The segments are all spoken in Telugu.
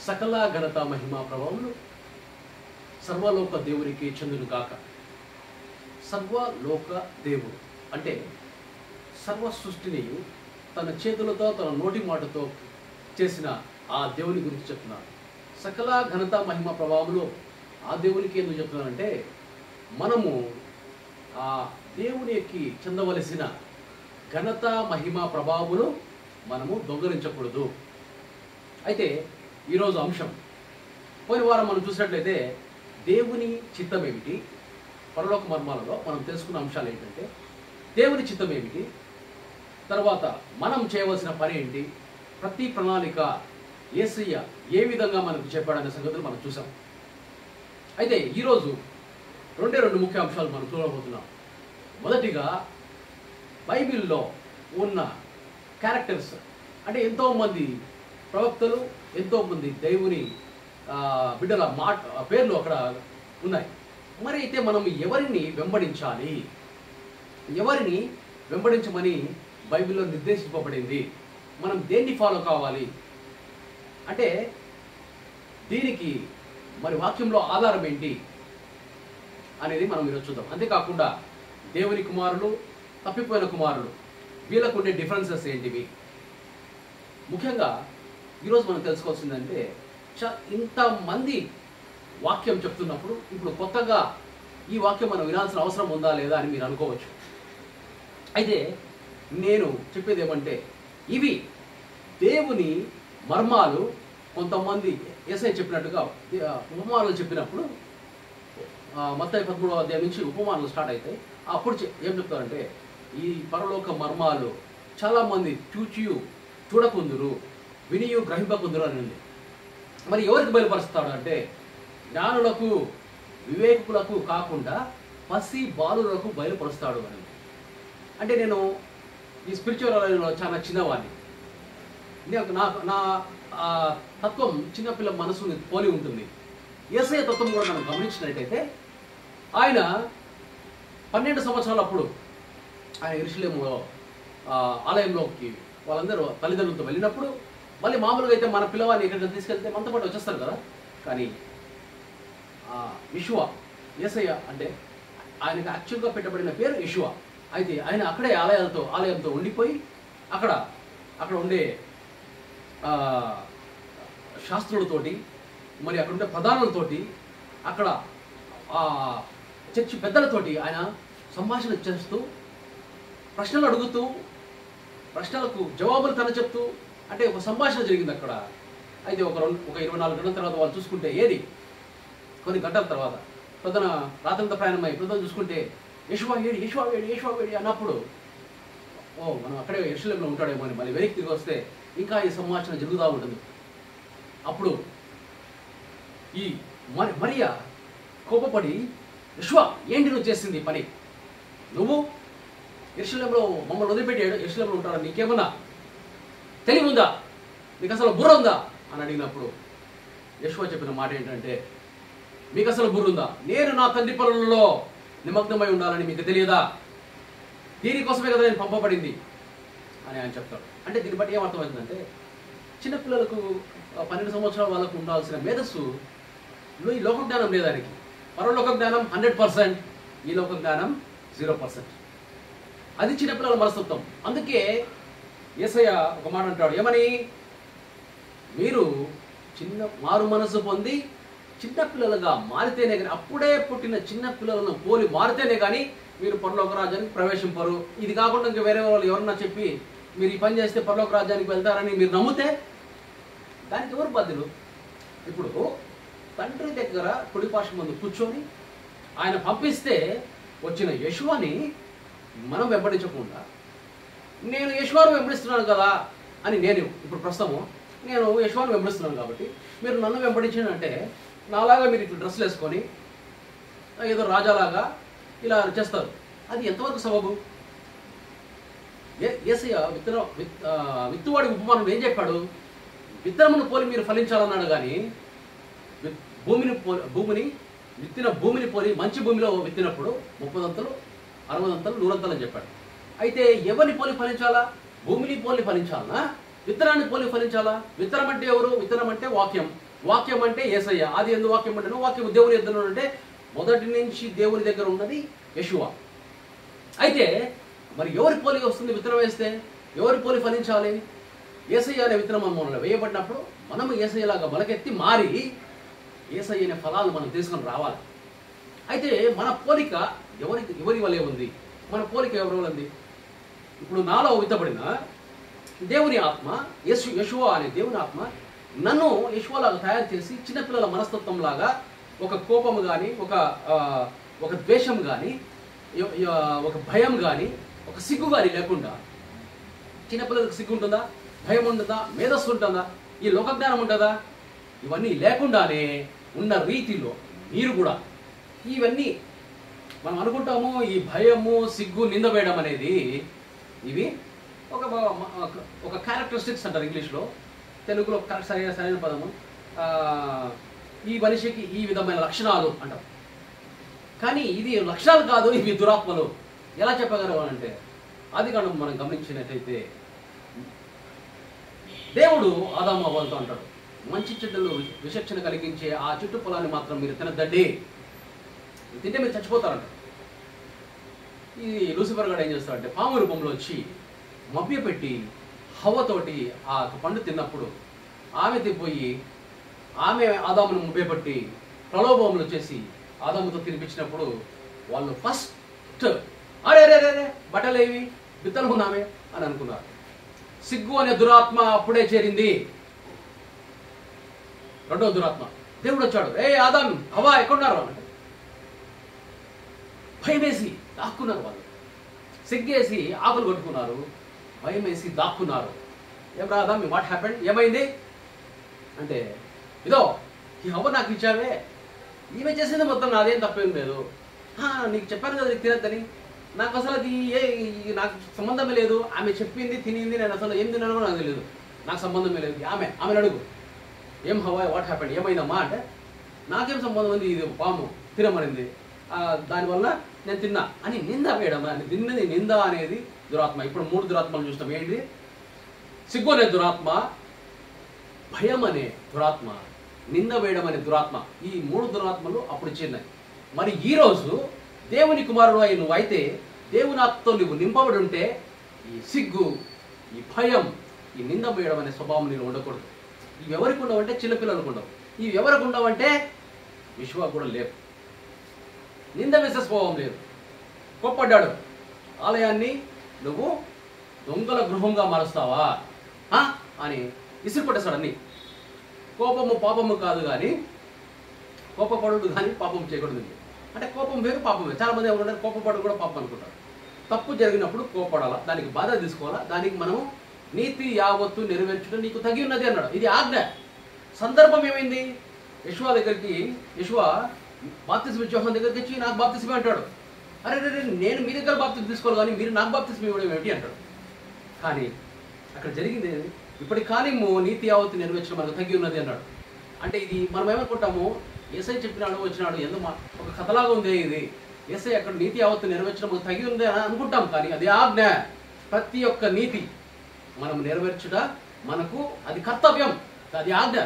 సకల ఘనత మహిమా ప్రభావములు సర్వలోక దేవునికి చెందును గాక. సర్వలోక దేవుడు అంటే సర్వ సృష్టిని తన చేతులతో తన నోటి మాటతో చేసిన ఆ దేవుని గురించి చెప్తున్నాను. సకల ఘనత మహిమ ప్రభావములు ఆ దేవునికి ఎందుకు చెప్తున్నానంటే, మనము ఆ దేవునికి చెందవలసిన ఘనత మహిమ ప్రభావములు మనము దొంగలించకూడదు. అయితే ఈరోజు అంశం, పోయిన వారం మనం చూసినట్లయితే దేవుని చిత్తం ఏమిటి, పరలోక మర్మాలలో మనం తెలుసుకున్న అంశాలు ఏంటంటే దేవుని చిత్తం ఏమిటి, తర్వాత మనం చేయవలసిన పని ఏంటి, ప్రతి ప్రణాళిక యేసయ్య ఏ విధంగా మనకు చెప్పాడనే సంగతులు మనం చూసాం. అయితే ఈరోజు రెండు ముఖ్య అంశాలు మనం చూడబోతున్నాం. మొదటిగా బైబిల్లో ఉన్న క్యారెక్టర్స్, అంటే ఎంతోమంది ప్రవక్తలు, ఎంతోమంది దేవుని బిడ్డల పేర్లు అక్కడ ఉన్నాయి. మరి అయితే మనం ఎవరిని వెంబడించాలి, ఎవరిని వెంబడించమని బైబిల్లో నిర్దేశింపబడింది, మనం దేన్ని ఫాలో కావాలి అంటే దీనికి మరి వాక్యంలో ఆధారం ఏంటి అనేది మనం ఈరోజు చూద్దాం. అంతేకాకుండా దేవుని కుమారులు, తప్పిపోయిన కుమారులు, వీళ్ళకు ఉండే డిఫరెన్సెస్ ఏంటివి, ముఖ్యంగా ఈరోజు మనం తెలుసుకోవాల్సిందంటే ఇంతమంది వాక్యం చెప్తున్నప్పుడు ఇప్పుడు కొత్తగా ఈ వాక్యం మనం వినాల్సిన అవసరం ఉందా లేదా అని మీరు అనుకోవచ్చు. అయితే నేను చెప్పేది ఏమంటే, ఇవి దేవుని మర్మాలు. కొంతమంది యేసయ్య చెప్పినట్టుగా ఉపమానాలు చెప్పినప్పుడు మత్తయి 13వ అధ్యాయం నుంచి ఉపమానాలు స్టార్ట్ అవుతాయి. అప్పుడు ఏం చెప్తారంటే, ఈ పరలోక మర్మాలు చాలామంది చూడకుందురు, వినియు గ్రహింపకుందురు అని ఉంది. మరి ఎవరికి బయలుపరుస్తాడు అంటే, జ్ఞానులకు వివేకులకు కాకుండా పసి బాలులకు బయలుపరుస్తాడు అని. అంటే నేను ఈ స్పిరిచువల్లో చాలా చిన్నవాడిని. నా తత్వం చిన్నపిల్ల మనసుని పోలి ఉంటుంది. యేసయ్య తత్వం కూడా మనం గమనించినట్టయితే, ఆయన 12 సంవత్సరాలప్పుడు ఆయన యెరూషలేములో ఆలయంలోకి వాళ్ళందరూ తల్లిదండ్రులతో వెళ్ళినప్పుడు, మళ్ళీ మామూలుగా అయితే మన పిల్లవాడిని ఎక్కడికి తీసుకెళ్తే మనతో పాటు వచ్చేస్తారు కదా, కానీ యెషువా, యేసయ్య అంటే ఆయనకు యాక్చువల్గా పెట్టబడిన పేరు యెషువా. అయితే ఆయన అక్కడే ఆలయంతో ఉండిపోయి అక్కడ ఉండే శాస్త్రులతోటి, మరి అక్కడ ఉండే ప్రధానులతోటి, అక్కడ చర్చి పెద్దలతోటి ఆయన సంభాషణ చేస్తూ, ప్రశ్నలు అడుగుతూ, ప్రశ్నలకు జవాబులు తన చెప్తూ, అంటే ఒక సంభాషణ జరిగింది అక్కడ. అయితే ఒక 24 గంటల తర్వాత వాళ్ళు చూసుకుంటే, కొన్ని గంటల తర్వాత రాత్రంతా ప్రయాణమై ప్రొద్దున చూసుకుంటే యెషువా వేడి అన్నప్పుడు, మనం అక్కడే యెరూషలేములో ఉంటాడేమో అని మళ్ళీ వెనక్కి తిరిగి వస్తే ఇంకా ఈ సంభాషణ జరుగుతూ ఉంటుంది. అప్పుడు ఈ మరియా కోపపడి, యెషువా ఏంటి నువ్వు చేసింది పని, నువ్వు యెరూషలేములో మమ్మల్ని వదిలిపెట్టి యెరూషలేములో ఉంటాడు, నీకేమన్నా తెలివి ఉందా, నీకు అసలు బుర్ర ఉందా అని అడిగినప్పుడు యెషువా చెప్పిన మాట ఏంటంటే, మీకు అసలు బుర్ర ఉందా, నేను నా తండ్రి పనులలో నిమగ్నమై ఉండాలని మీకు తెలియదా, దీనికోసమే కదా నేను పంపబడింది అని ఆయన చెప్తాడు. అంటే దీన్ని బట్టి ఏమర్థమవుతుందంటే, చిన్నపిల్లలకు 12 సంవత్సరాల వాళ్ళకు ఉండాల్సిన మేధస్సు ఈ లోక జ్ఞానం లేదు ఆయనకి. పరలోక జ్ఞానం 100%, ఈ లోక జ్ఞానం 0%. అది చిన్నపిల్లల మనస్తత్వం. అందుకే యేసయ్య ఒక మాట అంటాడు, ఏమని, మీరు మారు మనసు పొంది చిన్నపిల్లలుగా మారితేనే కానీ, అప్పుడే పుట్టిన చిన్నపిల్లలను పోలి మారితేనే కానీ మీరు పరలోక రాజ్యానికి ప్రవేశింపరు. ఇది కాకుండా ఇంకా వేరే వాళ్ళు ఎవరన్నా చెప్పి మీరు ఈ పని చేస్తే పరలోక రాజ్యానికి వెళ్తారని మీరు నమ్మితే దానికి ఎవరు బాధ్యులు? ఇప్పుడు తండ్రి దగ్గర కుడిపార్శ్వం ముందు కూర్చొని ఆయన పంపిస్తే వచ్చిన యెషువాని మనం వెంబడించకుండా, నేను యెషువాను వెంబడిస్తున్నాను కదా అని నేను ఇప్పుడు ప్రస్తుతము నేను యెషువాను వెంబడిస్తున్నాను కాబట్టి మీరు నన్ను వెంబడించానంటే, నాలాగా మీరు ఇట్లా డ్రెస్సులు వేసుకొని ఏదో రాజాలాగా ఇలా చేస్తారు. అది ఎంతవరకు సబబు? యేసయ్య విత్తువాడి ఉపమానం ఏం చెప్పాడు? విత్తనమును పోలి మీరు ఫలించాలన్నాడు, కానీ భూమిని పోలి మంచి భూమిలో విత్తినప్పుడు 30 దంతలు 60 దంతలు 100 దంతలు అని చెప్పాడు. అయితే ఎవరిని పోలి ఫలించాలా? భూమిని పోలి ఫలించాలనా, విత్తనాన్ని పోలి ఫలించాలా? విత్తనం అంటే ఎవరు? విత్తనం అంటే వాక్యం. వాక్యం అంటే యేసయ్య. ఆది యందు వాక్యం అంటే వాక్యం దేవుని యొద్ద అంటే మొదటి నుంచి దేవుని దగ్గర ఉన్నది యెషూవా. అయితే మరి ఎవరి పోలి వస్తుంది విత్తనం వేస్తే? ఎవరి పోలి ఫలించాలి? యేసయ్య అనే విత్తనం మనలో వేయబడినప్పుడు మనము యేసయ్యలాగా మొలకెత్తి మారి యేసయ్య అనే ఫలాలు మనం తీసుకొని రావాలి. అయితే మన పోలిక ఎవరి వలె ఉంది? మన పోలిక ఎవరి వల్ల ఉంది? ఇప్పుడు నాలో విత్తబడిన దేవుని ఆత్మ, యెషూవా అనే దేవుని ఆత్మ నన్ను యెషూవాలాగా తయారు చేసి చిన్నపిల్లల మనస్తత్వం లాగా ఒక కోపము కానీ, ఒక ద్వేషం కానీ, ఒక భయం కానీ, ఒక సిగ్గు కానీ లేకుండా, చిన్నపిల్లలకు సిగ్గు ఉంటుందా? భయం ఉంటుందా? మేధస్సు ఉంటుందా? ఈ లోకజ్ఞానం ఉంటుందా? ఇవన్నీ లేకుండానే ఉన్న రీతిలో మీరు కూడా ఇవన్నీ మనం అనుకుంటాము. ఈ భయము, సిగ్గు, నింద వేయడం అనేది ఇవి ఒక క్యారెక్టరిస్టిక్స్ అంటారు ఇంగ్లీష్లో. తెలుగులో కరెక్ట్ సరైన పదము ఈ మనిషికి ఈ విధమైన లక్షణాలు అంటారు. కానీ ఇది లక్షణాలు కాదు, ఇవి దురాత్మలు. ఎలా చెప్పగలరు అంటే ఆదికాండం మనం గమనించినట్టయితే దేవుడు ఆదాము అవ్వలతో అంటాడు, మంచి చెడ్డలు విచక్షణ కలిగించే ఆ చెట్టు పొలాన్ని మాత్రం మీరు తినద్దండి, తింటే మీరు చచ్చిపోతారంట. ఈ లూసిఫర్ గారు ఏం చేస్తాడంటే పాము రూపంలో వచ్చి మభ్యపెట్టి హవ్వతోటి ఆ పండు తిన్నప్పుడు ఆమె తిపోయి ఆమె ఆదామును మభ్యపెట్టి ప్రలోభములు చేసి ఆదాముతో తినిపించినప్పుడు వాళ్ళు ఫస్ట్ అరే బట్టలేవి బిత్తలు ఉన్నామే అని అనుకున్నారు. సిగ్గు అనే దురాత్మ అప్పుడే చేరింది. రెండో దురాత్మ దేవుడు వచ్చాడు, ఆదాం హవ్వ ఎక్కడున్నారు అంటే భయం వేసి దాక్కున్నారు. వాళ్ళు సిగ్గేసి ఆకులు కొట్టుకున్నారు, భయం వేసి దాక్కున్నారు. ఏం రాదా మీ వాట్ హ్యాపెండ్, ఏమైంది అంటే ఇదో ఈ హవ్వ నాకు ఇచ్చావే, ఈమె చేసింది మొత్తం నాదేం తప్పేం లేదు, నీకు చెప్పాను కదా నీకు తినద్దని, నాకు అసలు అది నాకు సంబంధమే లేదు, ఆమె చెప్పింది తినింది, నేను అసలు ఏం తిన్నానో నాకు తెలియదు, నాకు సంబంధమే లేదు. ఆమెను అడుగు, ఏం హవ్వ వాట్ హ్యాపెండ్, ఏమైందమ్మా అంటే నాకేం సంబంధం ఉంది, ఇది పాము తినమనింది, దానివల్ల నేను తిన్నా అని నింద వేయడం. తిన్నది నింద అనేది దురాత్మ. ఇప్పుడు 3 దురాత్మలు చూస్తాం. ఏంటి? సిగ్గు అనే దురాత్మ, భయం అనే దురాత్మ, నింద వేయడం అనే దురాత్మ. ఈ 3 దురాత్మలు అప్పుడు చేరినాయి. మరి ఈరోజు దేవుని కుమారుడు అయి నువ్వు అయితే, దేవుని ఆత్మతో నువ్వు నింపబడి ఉంటే ఈ సిగ్గు, ఈ భయం, ఈ నింద వేయడం అనే స్వభావం నేను ఉండకూడదు. ఇవి ఎవరికి ఉండవంటే చిన్నపిల్లలకు ఉండవు. ఇవి ఎవరికి ఉండవంటే యెషూవా కూడా లేవు. నింద వేసే స్వభావం లేదు. కోప్పడ్డాడు, ఆలయాన్ని నువ్వు దొంగల గృహంగా మారుస్తావా అని విసిరిపట్టేశాడు. అన్ని కోపము పాపము కాదు, కానీ కోపపడు కానీ పాపం చేయకూడదు. అంటే కోపం వేరు, పాపం వేరు. చాలా మంది ఎవరు కోపపడు కూడా పాపం అనుకుంటారు. తప్పు జరిగినప్పుడు కోపడాలా, దానికి బాధ తీసుకోవాలా, దానికి మనము నీతి యావత్తు నెరవేర్చడం నీకు తగి ఉన్నది అన్నాడు. ఇది ఆజ్ఞ. సందర్భం ఏమైంది? యెషూవా దగ్గరికి, యెషూవా బాప్తిస్మ ఇచ్చే యోహాను దగ్గరికి వచ్చి నాకు బాప్తిస్మ అంటాడు. అరే నేను మీ దగ్గర బాప్తిస్మ తీసుకోవాలి కానీ మీరు నాకు బాప్తిస్మ ఇవ్వడం ఏమిటి అంటాడు. కానీ అక్కడ జరిగింది ఇప్పటి కాలము నీతి యావత్తు నెరవేర్చడం మనకు తగి ఉన్నది అన్నాడు. అంటే ఇది మనం ఏమనుకుంటాము, యేసయ్య చెప్పినాడు వచ్చినాడు, ఎందుకు ఒక కథలాగా ఉంది ఇది, యేసయ్య అక్కడ నీతి యావత్తు నెరవేర్చడం మనకు తగి ఉంది అని అనుకుంటాం. కానీ అది ఆజ్ఞ. ప్రతి ఒక్క నీతి మనం నెరవేర్చుట మనకు అది కర్తవ్యం, అది ఆజ్ఞ.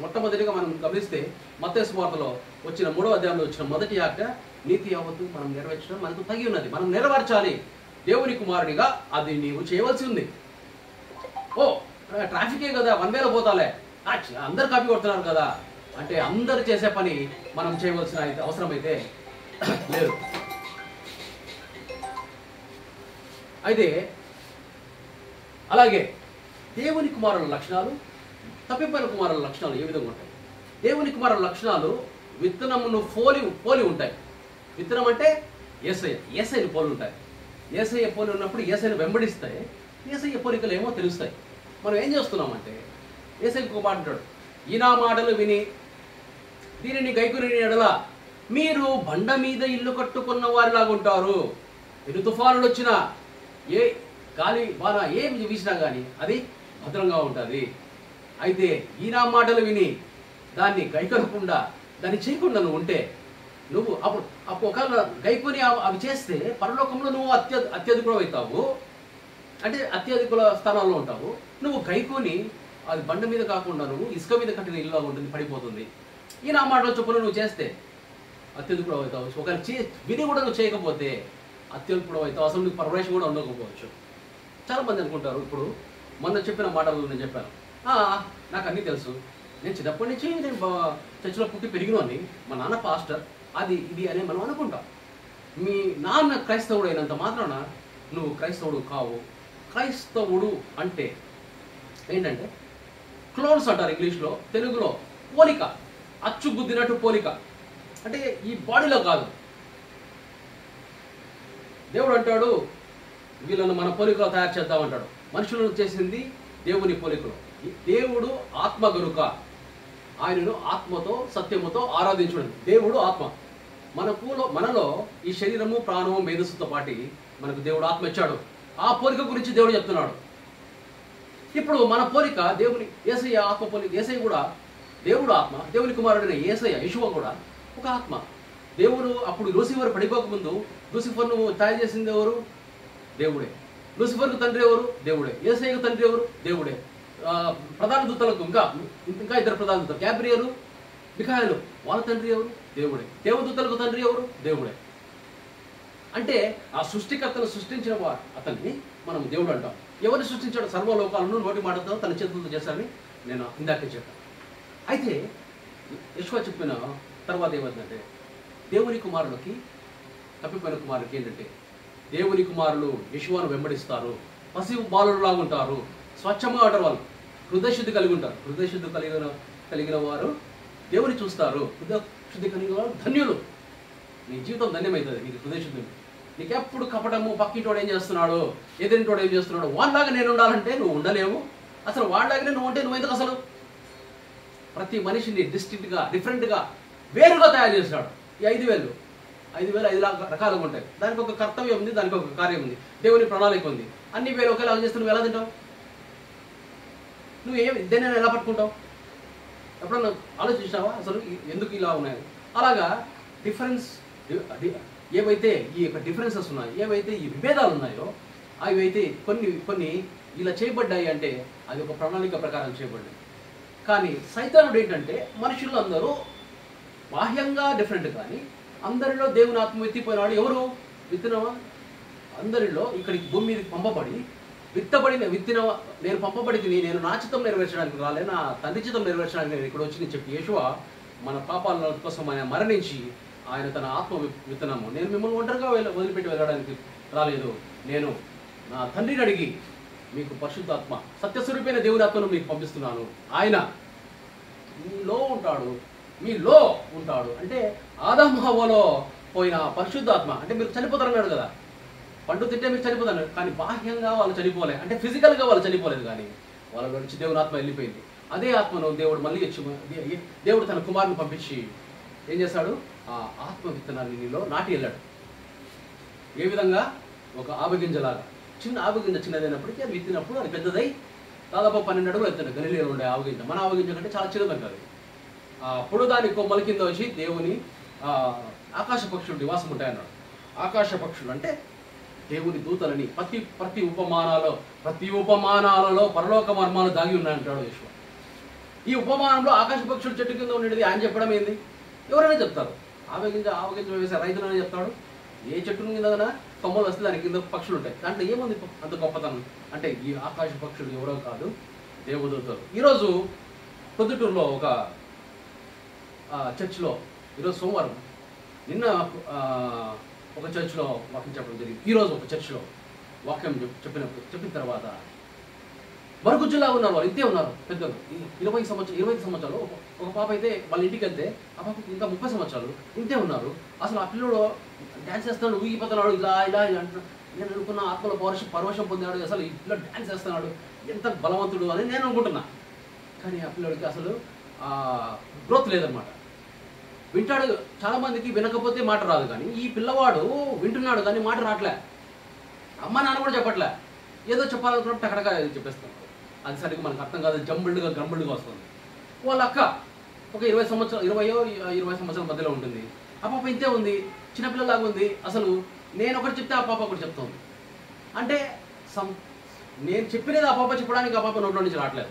మొట్టమొదటిగా మనం గమనిస్తే మత్తయి సువార్తలో వచ్చిన 3వ అధ్యాయంలో వచ్చిన మొదటి ఆజ్ఞ నీతి యావత్తు మనం నెరవేర్చడం మనకు తగి ఉన్నది, మనం నెరవేర్చాలి. దేవుని కుమారుడిగా అది నీవు చేయవలసి ఉంది. ట్రాఫికే కదా, 1 వేలో పోతాలే, అందరు కాపీ కొడుతున్నారు కదా అంటే అందరు చేసే పని మనం చేయవలసిన అవసరం అయితే లేదు. అయితే అలాగే దేవుని కుమారుల లక్షణాలు, తప్పిపోయిన కుమారుల లక్షణాలు ఏ విధంగా ఉంటాయి? దేవుని కుమారుల లక్షణాలు విత్తనమును పోలి ఉంటాయి. విత్తనం అంటే యేసయ్యను పోలి ఉంటాయి. యేసయ్య పోలి ఉన్నప్పుడు యేసయ్యను వెంబడిస్తాయి. యేసయ్య పోలికలు ఏమో తెలుస్తాయి. మనం ఏం చేస్తున్నామంటే యేసయ్య ఇంకో మాట అంటాడు, ఈ నా మాటలు విని దీనిని గైకొని ఎడల మీరు బండ మీద ఇల్లు కట్టుకున్న వారిలాగా ఉంటారు. ఎన్ని తుఫానులు వచ్చినా, ఏ గాలి బాణ ఏమి వీసినా కానీ అది భద్రంగా ఉంటుంది. అయితే ఈ నా మాటలు విని దాన్ని గైకొనకుండా దాన్ని చేయకుండా నువ్వు ఉంటే, నువ్వు అప్పుడు ఒకవేళ గైకొని అవి చేస్తే పరలోకంలో నువ్వు అత్యధికుడు అవుతావు, అంటే అత్యధికుల స్థానాల్లో ఉంటావు. నువ్వు గైకొని అది బండ మీద కాకుండా నువ్వు ఇసుక మీద కట్టిన ఇల్లులా ఉంటుంది, పడిపోతుంది. ఈ నా మాటలో చొప్పున నువ్వు చేస్తే అత్యధికుడు అవుతావు. ఒకవేళ విని కూడా నువ్వు చేయకపోతే అత్యధికుడు అవుతావు. అసలు నీకు పరమేశ్వరం కూడా ఉండకపోవచ్చు. చాలామంది అనుకుంటారు, ఇప్పుడు మొన్న చెప్పిన మాటలు నేను చెప్పాను, నాకు అన్నీ తెలుసు, నేను చిన్నప్పటి నుంచి నేను చర్చిలో పుట్టి పెరిగినోని, మా నాన్న పాస్టర్, అది ఇది అని మనం అనుకుంటాం. మీ నాన్న క్రైస్తవుడు అయినంత మాత్రాన నువ్వు క్రైస్తవుడు కావు. క్రైస్తవుడు అంటే ఏంటంటే క్లోన్స్ అంటారు ఇంగ్లీష్లో, తెలుగులో పోలిక, అచ్చుగుద్దినట్టు పోలిక. అంటే ఈ బాడీలో కాదు. దేవుడు అంటాడు వీళ్ళను మన పోలికలో తయారు చేద్దామంటాడు. మనుషులను చేసింది దేవుని పోలికలో. దేవుడు ఆత్మ గనుక ఆయనను ఆత్మతో సత్యముతో ఆరాధించడం. దేవుడు ఆత్మ. మనలో ఈ శరీరము ప్రాణము మేధస్సుతో పాటి మనకు దేవుడు ఆత్మ ఇచ్చాడు. ఆ పోలిక గురించి దేవుడు చెప్తున్నాడు. ఇప్పుడు మన పోలిక దేవుని యేసయ్య ఆత్మ పోలిక. యేసయ్య కూడా దేవుడు ఆత్మ, దేవుని కుమారుడైన యేసయ్య యెషువా కూడా ఒక ఆత్మ. దేవుడు అప్పుడు లూసిఫర్ పడిపోకముందు లూసిఫర్ను తయారు చేసింది ఎవరు? దేవుడే. లూసిఫర్కు తండ్రి ఎవరు? దేవుడే. యేసయ్యకు తండ్రి ఎవరు? దేవుడే. ప్రధాన దూతలకు ఇంకా ఇద్దరు ప్రధాన దూతలు, గ్యాబ్రియలు, మిఖాయేలు, వాళ్ళ తండ్రి ఎవరు? దేవుడే. దేవదూతలకు తండ్రి ఎవరు? దేవుడే. అంటే ఆ సృష్టికర్తను సృష్టించిన అతన్ని మనం దేవుడు అంటాం. ఎవరిని సృష్టించాడు? సర్వలోకాలను నోటి మాటతో తన చేతులతో చేశాడని నేను ఇందాకే చెప్పాను. అయితే యెషువా చెప్పిన తర్వాత ఏమైందంటే, దేవుని కుమారులకి, తప్పిపోయిన కుమారులకి ఏంటంటే, దేవుని కుమారులు యెషువాను వెంబడిస్తారు, పసి బాలులాగా ఉంటారు, స్వచ్ఛంగా ఉంటారు, వాళ్ళు హృదయశుద్ధి కలిగి ఉంటారు. హృదయశుద్ధి కలిగిన వారు దేవుని చూస్తారు. హృదయశుద్ధి కలిగిన వారు ధన్యులు. నీ జీవితం ధన్యమవుతుంది నీకు హృదయశుద్ధి. నీకెప్పుడు కపటము, పక్కింటోడు ఏం చేస్తున్నాడు, ఎదురింటోడు ఏం చేస్తున్నాడు, వాళ్ళలాగా నేను ఉండాలంటే నువ్వు ఉండలేవు. అసలు వాళ్ళలాగానే నువ్వు ఉంటే నువ్వు ఎందుకు? అసలు ప్రతి మనిషిని డిస్టింక్ట్గా, డిఫరెంట్గా, వేరుగా తయారు చేస్తాడు. ఈ 5,000 5 రకాలుగా ఉంటాయి. దానికి ఒక కర్తవ్యం ఉంది, దానికి ఒక కార్యం ఉంది, దేవుని ప్రణాళిక ఉంది. అన్ని వేలు ఒకేలాగా చేస్తే నువ్వు ఎలా తింటావు? నువ్వు దేనైనా ఎలా పట్టుకుంటావు? ఎప్పుడన్నా ఆలోచించావా అసలు ఎందుకు ఇలా ఉన్నాయి? అలాగా డిఫరెన్స్ ఏవైతే ఈ యొక్క డిఫరెన్సెస్ ఉన్నాయో, ఏవైతే ఈ విభేదాలు ఉన్నాయో, అవి అయితే కొన్ని ఇలా చేయబడ్డాయి అంటే అది ఒక ప్రణాళిక ప్రకారం చేయబడ్డాయి. కానీ సైతానుడు ఏంటంటే మనుషులందరూ బాహ్యంగా డిఫరెంట్, కానీ అందరిలో దేవుని ఆత్మ ఎత్తిపోయినాడు. ఎవరు? విత్తనవా? అందరిలో ఇక్కడికి భూమి మీదకి పంపబడి నేను పంపబడితే నేను నా చిత్తం నెరవేర్చడానికి రాలే, నా తండ్రి చిత్తం నెరవేర్చడానికి నేను ఇక్కడ వచ్చి చెప్పి యెషువా మన పాపాల కోసం ఆయన మరణించి ఆయన తన ఆత్మ విత్తనము, నేను మిమ్మల్ని ఒంటరిగా వదిలిపెట్టి వెళ్ళడానికి రాలేదు, నేను నా తండ్రిని అడిగి మీకు పరిశుద్ధాత్మ, సత్యస్వరూపైన దేవుని ఆత్మను మీకు పంపిస్తున్నాను. ఆయన మీలో ఉంటాడు. అంటే ఆదాము హవ్వలో పోయిన పరిశుద్ధాత్మ, అంటే మీరు చనిపోతారన్నాడు కదా, పండు తింటే మీరు చనిపోతారు. కానీ బాహ్యంగా వాళ్ళు చనిపోలేదు, అంటే ఫిజికల్గా వాళ్ళు చనిపోలేదు, కానీ వాళ్ళ నుంచి దేవుని ఆత్మ వెళ్ళిపోయింది. అదే ఆత్మను దేవుడు మళ్ళీ దేవుడు తన కుమారుని పంపించి ఏం చేశాడు? ఆ ఆత్మ విత్తనాన్ని నీలో నాటి వెళ్ళాడు. ఏ విధంగా? ఒక ఆవగింజలాగా. చిన్న ఆవగింజ చిన్నదైనప్పటికీ అది విత్తినప్పుడు అది పెద్దదై దాదాపు 12 అడుగులు ఎత్తాడు. గలిలీలో ఉండే ఆవగింజ మన ఆవగింజ కంటే చాలా చిన్నది కాదు. అప్పుడు దాని కొమ్మల కింద వచ్చి దేవుని ఆకాశ పక్షులు నివాసం ఉంటాయన్నాడు. ఆకాశ పక్షులు అంటే దేవుని దూతలని ప్రతి ఉపమానాలలో పరలోక మర్మాలు దాగి ఉన్నాయంటాడు యెషువా. ఈ ఉపమానంలో ఆకాశ పక్షులు చెట్టు కింద ఉండేది ఆయన చెప్పడం ఏంది? ఎవరైనా చెప్తారు. ఆవగింజ వేసే రైతులనే చెప్తాడు. ఏ చెట్టు కింద కొమ్మలు వస్తే దాని కింద పక్షులు ఉంటాయి. దాంట్లో ఏముంది అంత గొప్పతనం? అంటే ఈ ఆకాశ పక్షులు ఎవరో కాదు, దేవదూతలు. ఈరోజు పొద్దుటూరులో ఒక చర్చిలో, ఈరోజు సోమవారం, నిన్న ఒక చర్చిలో వాక్యం చెప్పడం జరిగింది. ఈరోజు ఒక చర్చిలో వాక్యం చెప్పిన తర్వాత మరుగుజ్జులా ఉన్నారు వాళ్ళు, ఇంతే ఉన్నారు పెద్దలు. 25 సంవత్సరాలు. ఒక పాప అయితే వాళ్ళ ఇంటికి వెళ్తే ఆ పాపకి ఇంకా 30 సంవత్సరాలు, ఇంతే ఉన్నారు. అసలు ఆ పిల్లడు డ్యాన్స్ చేస్తున్నాడు, ఊగిపోతున్నాడు, ఇలా అంటున్నాడు. నేను అనుకున్న ఆత్మలో పరవశం పొందాడు, అసలు ఈ పిల్లడు డ్యాన్స్ చేస్తున్నాడు, ఎంత బలవంతుడు అని నేను అనుకుంటున్నా. కానీ ఆ పిల్లడికి అసలు గ్రోత్ లేదనమాట. వింటాడు, చాలామందికి వినకపోతే మాట రాదు, కానీ ఈ పిల్లవాడు వింటున్నాడు కానీ మాట రావట్లే. అమ్మ నాన్న కూడా చెప్పట్లే, ఏదో చెప్పాలనుకున్నప్పుడు టకటగా చెప్పేస్తాం. అది సరిగ్గా మనకు అర్థం కాదు, గంబుల్డ్గా వస్తుంది. వాళ్ళ అక్క ఒక 20 సంవత్సరాల మధ్యలో ఉంటుంది. ఆ పాప ఇంతే ఉంది, చిన్నపిల్లలాగా ఉంది. అసలు నేను ఒకటి చెప్తే ఆ పాప ఒకటి చెప్తుంది. అంటే నేను చెప్పినది ఆ పాప చెప్పడానికి ఆ పాప నోట్లో నుంచి రావట్లేదు.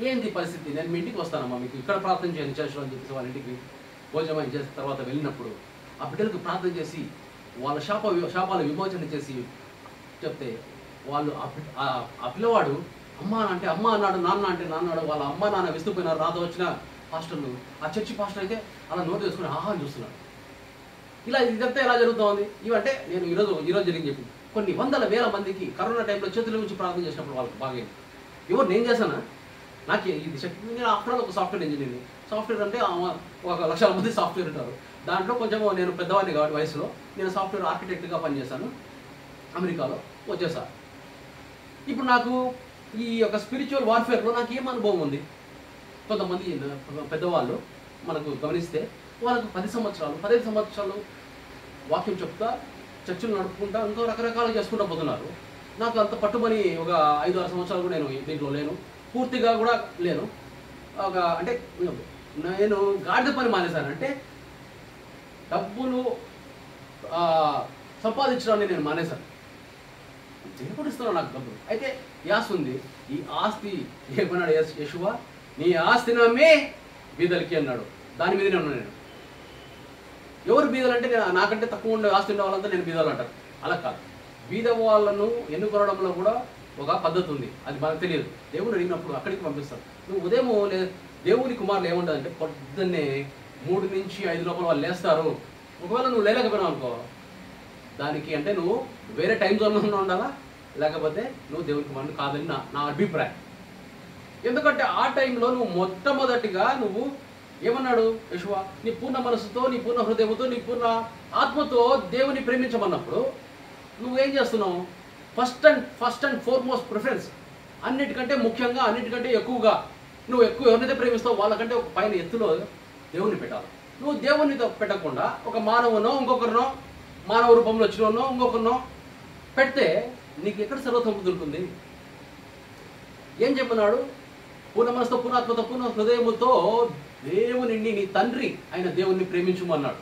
ఏంటి పరిస్థితి, నేను మీ ఇంటికి వస్తానమ్మా, మీకు ఇక్కడ ప్రార్థన చేయండి చర్చ్లో అని చెప్పేసి వాళ్ళ ఇంటికి భోజనం చేసిన తర్వాత వెళ్ళినప్పుడు ఆ బిడ్డలకు ప్రార్థన చేసి వాళ్ళ శాపాలు విమోచన చేసి చెప్తే వాళ్ళు ఆ పిల్లవాడు అమ్మ అంటే అమ్మ అన్నాడు, నాన్న అంటే నాన్నాడు, వాళ్ళ అమ్మ నాన్న విస్తుపోయినారు. నాతో వచ్చిన పాస్టర్లు, ఆ చర్చి పాస్టర్ అయితే అలా నోటు వేసుకుని ఆహా చూస్తున్నాడు. ఇదంతా ఎలా జరుగుతుంది? ఇవంటే నేను ఈరోజు జరిగింది చెప్పి కొన్ని వందల వేల మందికి కరోనా టైంలో చేతుల నుంచి ప్రార్థన చేసినప్పుడు వాళ్ళకి బాగా ఎవరు నేను చేశానా, నాకు ఇది శక్తి. నేను ఆఫ్టర్ ఆల్ ఒక సాఫ్ట్వేర్ ఇంజనీర్ని. సాఫ్ట్వేర్ అంటే ఒక లక్షల మంది సాఫ్ట్వేర్ ఉంటారు. దాంట్లో కొంచెం నేను పెద్దవాడిని కాబట్టి వయసులో నేను సాఫ్ట్వేర్ ఆర్కిటెక్ట్గా పనిచేశాను. అమెరికాలో వచ్చేసా. ఇప్పుడు నాకు ఈ యొక్క స్పిరిచువల్ వార్ఫేర్లో నాకు ఏం అనుభవం ఉంది? కొంతమంది పెద్దవాళ్ళు మనకు గమనిస్తే వాళ్ళకు 10 సంవత్సరాలు 15 సంవత్సరాలు వాక్యం చెప్తా చర్చలు నడుపుకుంటా ఇంకా రకరకాలు చేసుకుంటూ పోతున్నారు. నాకు అంత పట్టుబని ఒక 5-6 సంవత్సరాలు కూడా నేను దీంట్లో లేను, పూర్తిగా కూడా లేను. అంటే నేను గాడిద పని మానేశాను. అంటే డబ్బులు సంపాదించడాన్ని నేను మానేశాను. దేవుడు ఇస్తున్నాడు నాకు డబ్బులు. అయితే ఈ ఆస్తి ఉంది. ఈ ఆస్తి ఏమన్నాడు యేషువా, నీ ఆస్తి నమ్మి బీదలకి అన్నాడు. దాని మీదనే ఉన్నాను నేను. ఎవరు బీదలు అంటే నాకంటే తక్కువ ఉండే ఆస్తి ఉండే వాళ్ళంతా నేను బీదలు అంటారు. అలా కాదు. బీద వాళ్ళను ఎన్నుకోవడంలో కూడా ఒక పద్ధతి ఉంది. అది మనకు తెలియదు. దేవుడు అడిగినప్పుడు అక్కడికి పంపిస్తాడు. నువ్వు ఉదయం దేవుని కుమారులు ఏముంటుందంటే పొద్దున్నే 3 నుంచి 5 లోపల వాళ్ళు లేస్తారు. ఒకవేళ నువ్వు లేలేకపోయినావు అనుకో, దానికి అంటే నువ్వు వేరే టైం జోన్లో ఉండాలా, లేకపోతే నువ్వు దేవుని కుమారుడు కాదని నా అభిప్రాయం. ఎందుకంటే ఆ టైంలో నువ్వు మొట్టమొదటిగా నువ్వు ఏమన్నాడు యేషువా, నీ పూర్ణ మనసుతో, నీ పూర్ణ హృదయంతో, నీ పూర్ణ ఆత్మతో దేవుని ప్రేమించమన్నప్పుడు నువ్వేం చేస్తున్నావు? ఫస్ట్ అండ్ ఫార్మోస్ట్ ప్రిఫరెన్స్, అన్నిటికంటే ముఖ్యంగా, అన్నిటికంటే ఎక్కువగా నువ్వు ఎవరినైతే ప్రేమిస్తావు వాళ్ళకంటే ఒక పైన ఎత్తులో దేవుని పెట్టాలి. నువ్వు దేవునితో పెట్టకుండా ఒక మానవునో ఇంకొకరినో, మానవ రూపంలో వచ్చినో ఇంకొకరినో పెడితే నీకు ఎక్కడ సర్వసంపద దొరుకుతుంది? ఏం చెప్పినాడు? పూర్ణ మనసుతో, పూర్ణాత్మతో, పూర్ణ హృదయముతో దేవుని, నీ తండ్రి అయిన దేవుణ్ణి ప్రేమించుమన్నాడు.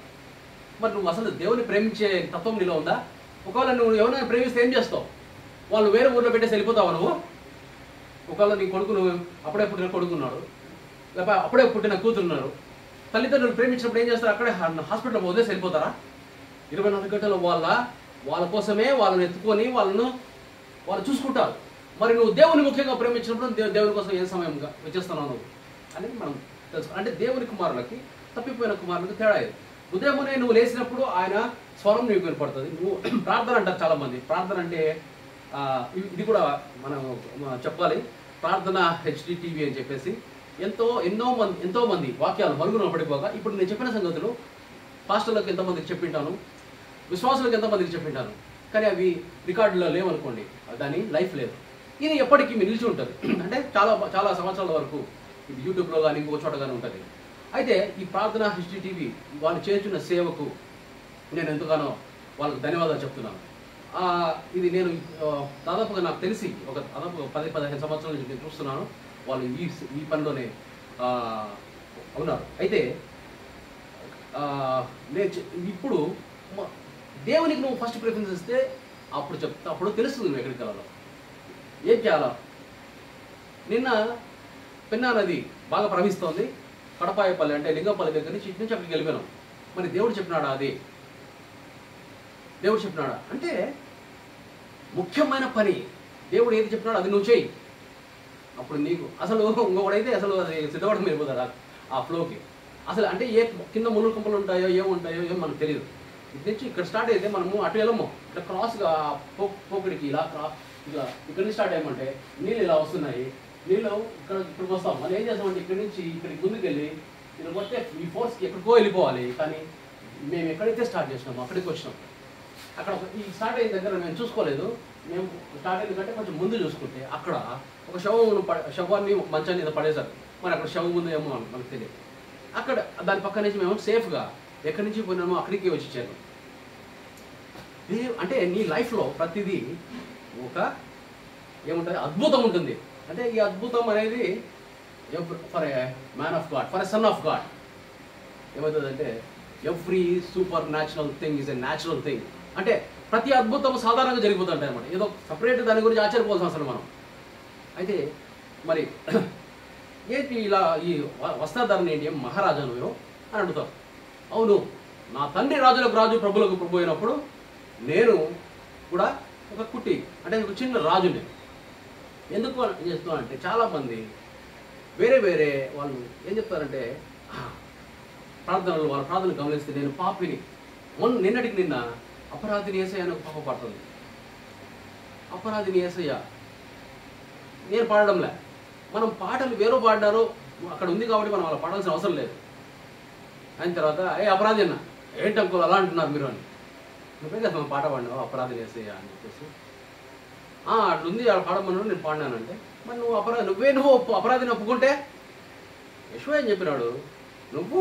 మరి నువ్వు అసలు దేవుని ప్రేమించే తత్వం నీలో ఉందా? ఒకవేళ నువ్వు ఎవరైనా ప్రేమిస్తే ఏం చేస్తావు? వాళ్ళు వేరే ఊర్లో పెట్టేసి వెళ్ళిపోతావా నువ్వు? ఒకవేళ నీ కొడుకు, నువ్వు అప్పుడే పుట్టిన కొడుకున్నాడు, లేకపోతే అప్పుడే పుట్టిన కూతురున్నారు, తల్లిదండ్రులు ప్రేమించినప్పుడు ఏం చేస్తారు? అక్కడే హాస్పిటల్లో వదిలేసి వెళ్ళిపోతారా? 24 గంటలు వాళ్ళ కోసమే వాళ్ళని ఎత్తుకొని వాళ్ళు చూసుకుంటారు. మరి నువ్వు దేవుని ముఖ్యంగా ప్రేమించినప్పుడు దేవుని కోసం ఏ సమయంగా వచ్చేస్తున్నావు నువ్వు అని మనం తెలుసుకో. అంటే దేవుని కుమారులకి, తప్పిపోయిన కుమారులకి తేడా ఇది. ఉదయమునే నువ్వు లేచినప్పుడు ఆయన స్వరం నీకు వినపడుతుంది. నువ్వు ప్రార్థన అంటారు చాలామంది. ప్రార్థన అంటే ఇది కూడా మనం చెప్పాలి. ప్రార్థన HDTV అని చెప్పేసి ఎంతో మంది వాక్యాలు మరుగున పడిపోగా ఇప్పుడు నేను చెప్పిన సంగతులు పాస్టర్లకు ఎంతమందికి చెప్పింటాను, విశ్వాసులకు ఎంతమందికి చెప్పింటాను, కానీ అవి రికార్డులో లేవనుకోండి, దాని లైఫ్ లేదు. ఇది ఎప్పటికీ నిలిచి ఉంటుంది. అంటే చాలా సంవత్సరాల వరకు ఇది యూట్యూబ్లో కానీ ఇంకో చోట కానీ ఉంటుంది. అయితే ఈ ప్రార్థన HDTV వాళ్ళు చేస్తున్న సేవకు నేను ఎంతగానో వాళ్ళకు ధన్యవాదాలు చెప్తున్నాను. ఇది నేను దాదాపుగా నాకు తెలిసి దాదాపు 10-15 సంవత్సరాల నుంచి నేను చూస్తున్నాను. వాళ్ళు ఈ పనిలోనే ఉన్నారు. అయితే ఇప్పుడు దేవునికి నువ్వు ఫస్ట్ ప్రిఫరెన్స్ ఇస్తే అప్పుడు తెలుస్తుంది నువ్వు ఎక్కడికి వెళ్ళాలో, ఏం చేయాలో. నిన్న పెన్నా నది బాగా ప్రవహిస్తోంది. కడపాయపల్లి అంటే లింగంపల్లి దగ్గర నుంచి ఇటు నుంచి అక్కడికి వెళ్ళిపోయినాం. మరి దేవుడు చెప్పినాడా? అది దేవుడు చెప్పినాడా అంటే ముఖ్యమైన పని దేవుడు ఏది చెప్పినాడో అది నువ్వు చేయి. అప్పుడు నీకు అసలు ఇంకొకడైతే అసలు అది సిద్ధపడడం వెళ్ళిపోతాడు ఆ ఫ్లోకి. అసలు అంటే ఏ కింద ముళ్ళు కుంపలు ఉంటాయో ఏముంటాయో ఏం మనకు తెలియదు. ఇటు నుంచి ఇక్కడ స్టార్ట్ అయితే మనము అటు వెళ్ళము, ఇట్లా క్రాస్గా పోకడికి ఇలా ఇక్కడి నుంచి స్టార్ట్ అయ్యమంటే నీళ్ళు ఇలా వస్తున్నాయి. నీళ్ళు ఇక్కడికి వస్తాం. మళ్ళీ ఏం చేస్తామంటే ఇక్కడి నుంచి ఇక్కడికి ముందుకెళ్ళి ఇక్కడ కొట్టే ఈ ఫోర్స్కి ఎక్కడికో వెళ్ళిపోవాలి. కానీ మేము ఎక్కడైతే స్టార్ట్ చేసినామో అక్కడికి వచ్చినాం. అక్కడ ఈ స్టార్ట్ అయిన దగ్గర మేము చూసుకోలేదు. మేము స్టార్ట్ అయిన కంటే కొంచెం ముందు చూసుకుంటే అక్కడ ఒక శవాన్ని మంచాన్ని మీద పడేశారు. మరి అక్కడ శవం ముందు ఏమో మనకు తెలియదు. అక్కడ దాని పక్క నుంచి మేము సేఫ్గా ఎక్కడి నుంచి పోయినామో అక్కడికి వచ్చేసాను. అంటే నీ లైఫ్లో ప్రతిదీ ఒక ఏముంటుంది, అద్భుతం ఉంటుంది. అంటే ఈ అద్భుతం అనేది for a man of God, for a son of God ఏమవుతుందంటే every supernatural thing is a natural thing. అంటే ప్రతి అద్భుతం సాధారణంగా జరిగిపోతుంటాయి అన్నమాట. ఏదో సపరేట్ దాని గురించి ఆశ్చర్యపోవాల్సిన అవసరం మనం. అయితే మరి ఏంటి ఇలా ఈ వస్త్రధారణ ఏంటి, ఏం మహారాజా నువ్వు అని అడుగుతారు. అవును, నా తండ్రి రాజులకు రాజు ప్రభులకు ప్రభు అయినప్పుడు నేను కూడా ఒక కుట్టి అంటే ఒక చిన్న రాజుని. ఎందుకు ఏం చేస్తున్నానంటే చాలామంది వేరే వేరే వాళ్ళు ఏం చెప్తారంటే ప్రార్థనలు, వాళ్ళ ప్రార్థనలు గమనిస్తే నేను పాపిని, నిన్నటికి నిన్న అపరాధిని యేసయ్య అని ఒక పాప పడుతుంది. అపరాధిని యేసయ్య నేను పాడడంలే, మనం పాటలు వేరే పాడినారో అక్కడ ఉంది కాబట్టి మనం అలా పాడాల్సిన అవసరం లేదు. అయిన తర్వాత అపరాధి అన్న ఏంటి అంకుల్ అలా అంటున్నారు మీరు అని, నువ్వే కదా మనం పాట పాడినావు అపరాధిని యేసయ్య అని చెప్పేసి. అట్లుంది అలా పాడమన్నాడు, నేను పాడినానంటే మరి నువ్వు అపరాధిని ఒప్పుకుంటే యెషూవ ఏం చెప్పినాడు, నువ్వు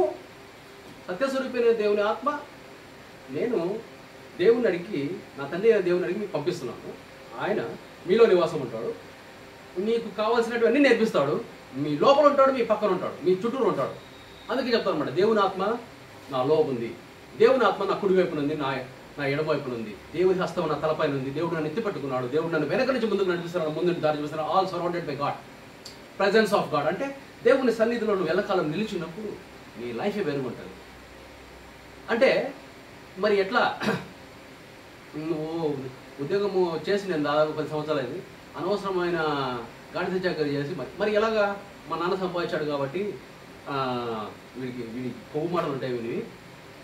సత్యస్వరూపైన దేవుని ఆత్మ, నేను దేవుని అడిగి నా తండ్రి దేవుని అడిగి మీకు పంపిస్తున్నాను, ఆయన మీలో నివాసం ఉంటాడు, మీకు కావాల్సినటువన్నీ నేర్పిస్తాడు, మీ లోపల ఉంటాడు, మీ పక్కన ఉంటాడు, మీ చుట్టూరు ఉంటాడు. అందుకే చెప్తాను అనమాట, దేవుని ఆత్మ నా లోపు ఉంది, దేవుని ఆత్మ నా కుడి వైపున ఉంది, నా ఎడమ వైపున ఉంది, దేవుని హస్తం నా తలపైన ఉంది, దేవుడు నన్ను ఎత్తి పట్టుకున్నాడు, దేవుడు నన్ను వెనక నుంచి ముందుకు నడిపిస్తున్నాడు, ముందు దారి చూపిస్తున్నాడు. All surrounded by God, presence of God. అంటే దేవుని సన్నిధిలో నువ్వు ఎల్లకాలం నిలిచినప్పుడు నీ లైఫే వెలుగుంటుంది. అంటే మరి ఎట్లా నువ్వు ఉద్యోగము చేసి నేను దాదాపు 10 సంవత్సరాలు అయింది, అనవసరమైన గాడిద చాకరీ చేసి మరి ఎలాగా మా నాన్న సంపాదించాడు కాబట్టి వీడికి కొవ్వు మాటలు ఉంటాయి,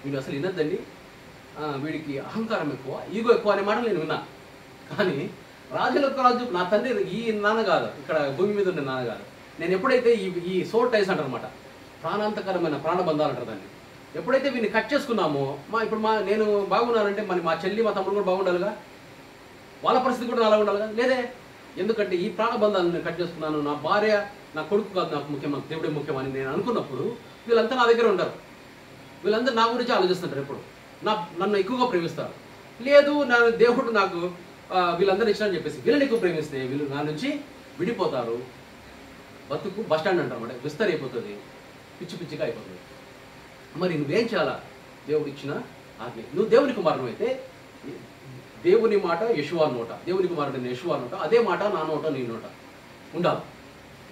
వీడు అసలు వినద్దండి, వీడికి అహంకారం ఎక్కువ, ఈగో ఎక్కువ అనే మాటలు నేను విన్నా. కానీ రాజులకు రాజు నా తండ్రి ఈ నాన్న కాదు, ఇక్కడ భూమి మీద ఉండే నాన్న కాదు. నేను ఎప్పుడైతే ఈ సోల్ టైస్ అంటారనమాట, ప్రాణాంతకరమైన ప్రాణబంధాలు అంటారు దాన్ని, ఎప్పుడైతే వీడిని కట్ చేసుకున్నామో ఇప్పుడు నేను బాగున్నానంటే మరి మా చెల్లి మా తమ్ముడు కూడా బాగుండాలిగా, వాళ్ళ పరిస్థితి కూడా అలా ఉండాలిగా, లేదే. ఎందుకంటే ఈ ప్రాణబంధాలను నేను కట్ చేసుకున్నాను, నా భార్య నా కొడుకు కాదు నాకు ముఖ్యం, నాకు దేవుడే ముఖ్యం అని నేను అనుకున్నప్పుడు వీళ్ళంతా నా దగ్గర ఉంటారు, వీళ్ళందరూ నా గురించి ఆలోచిస్తుంటారు, ఎప్పుడు నన్ను ఎక్కువగా ప్రేమిస్తారు. లేదు నా దేవుడు నాకు వీళ్ళందరూ ఇష్టం చెప్పేసి వీళ్ళని ఎక్కువ ప్రేమిస్తే వీళ్ళు నా నుంచి విడిపోతారు, బతుకు బస్టాండ్ అంటారు అన్నమాట, విస్తరైపోతుంది, పిచ్చి పిచ్చిగా అయిపోతుంది. మరి నువ్వేం చేయాలా, దేవుడు ఇచ్చిన ఆజ్ఞ. నువ్వు దేవుని కుమారుడు అయితే దేవుని మాట యెషూవ నోట, దేవుని కుమారుడు యెషూవ నోట, అదే మాట నా నోట నీ నోట ఉండాలి.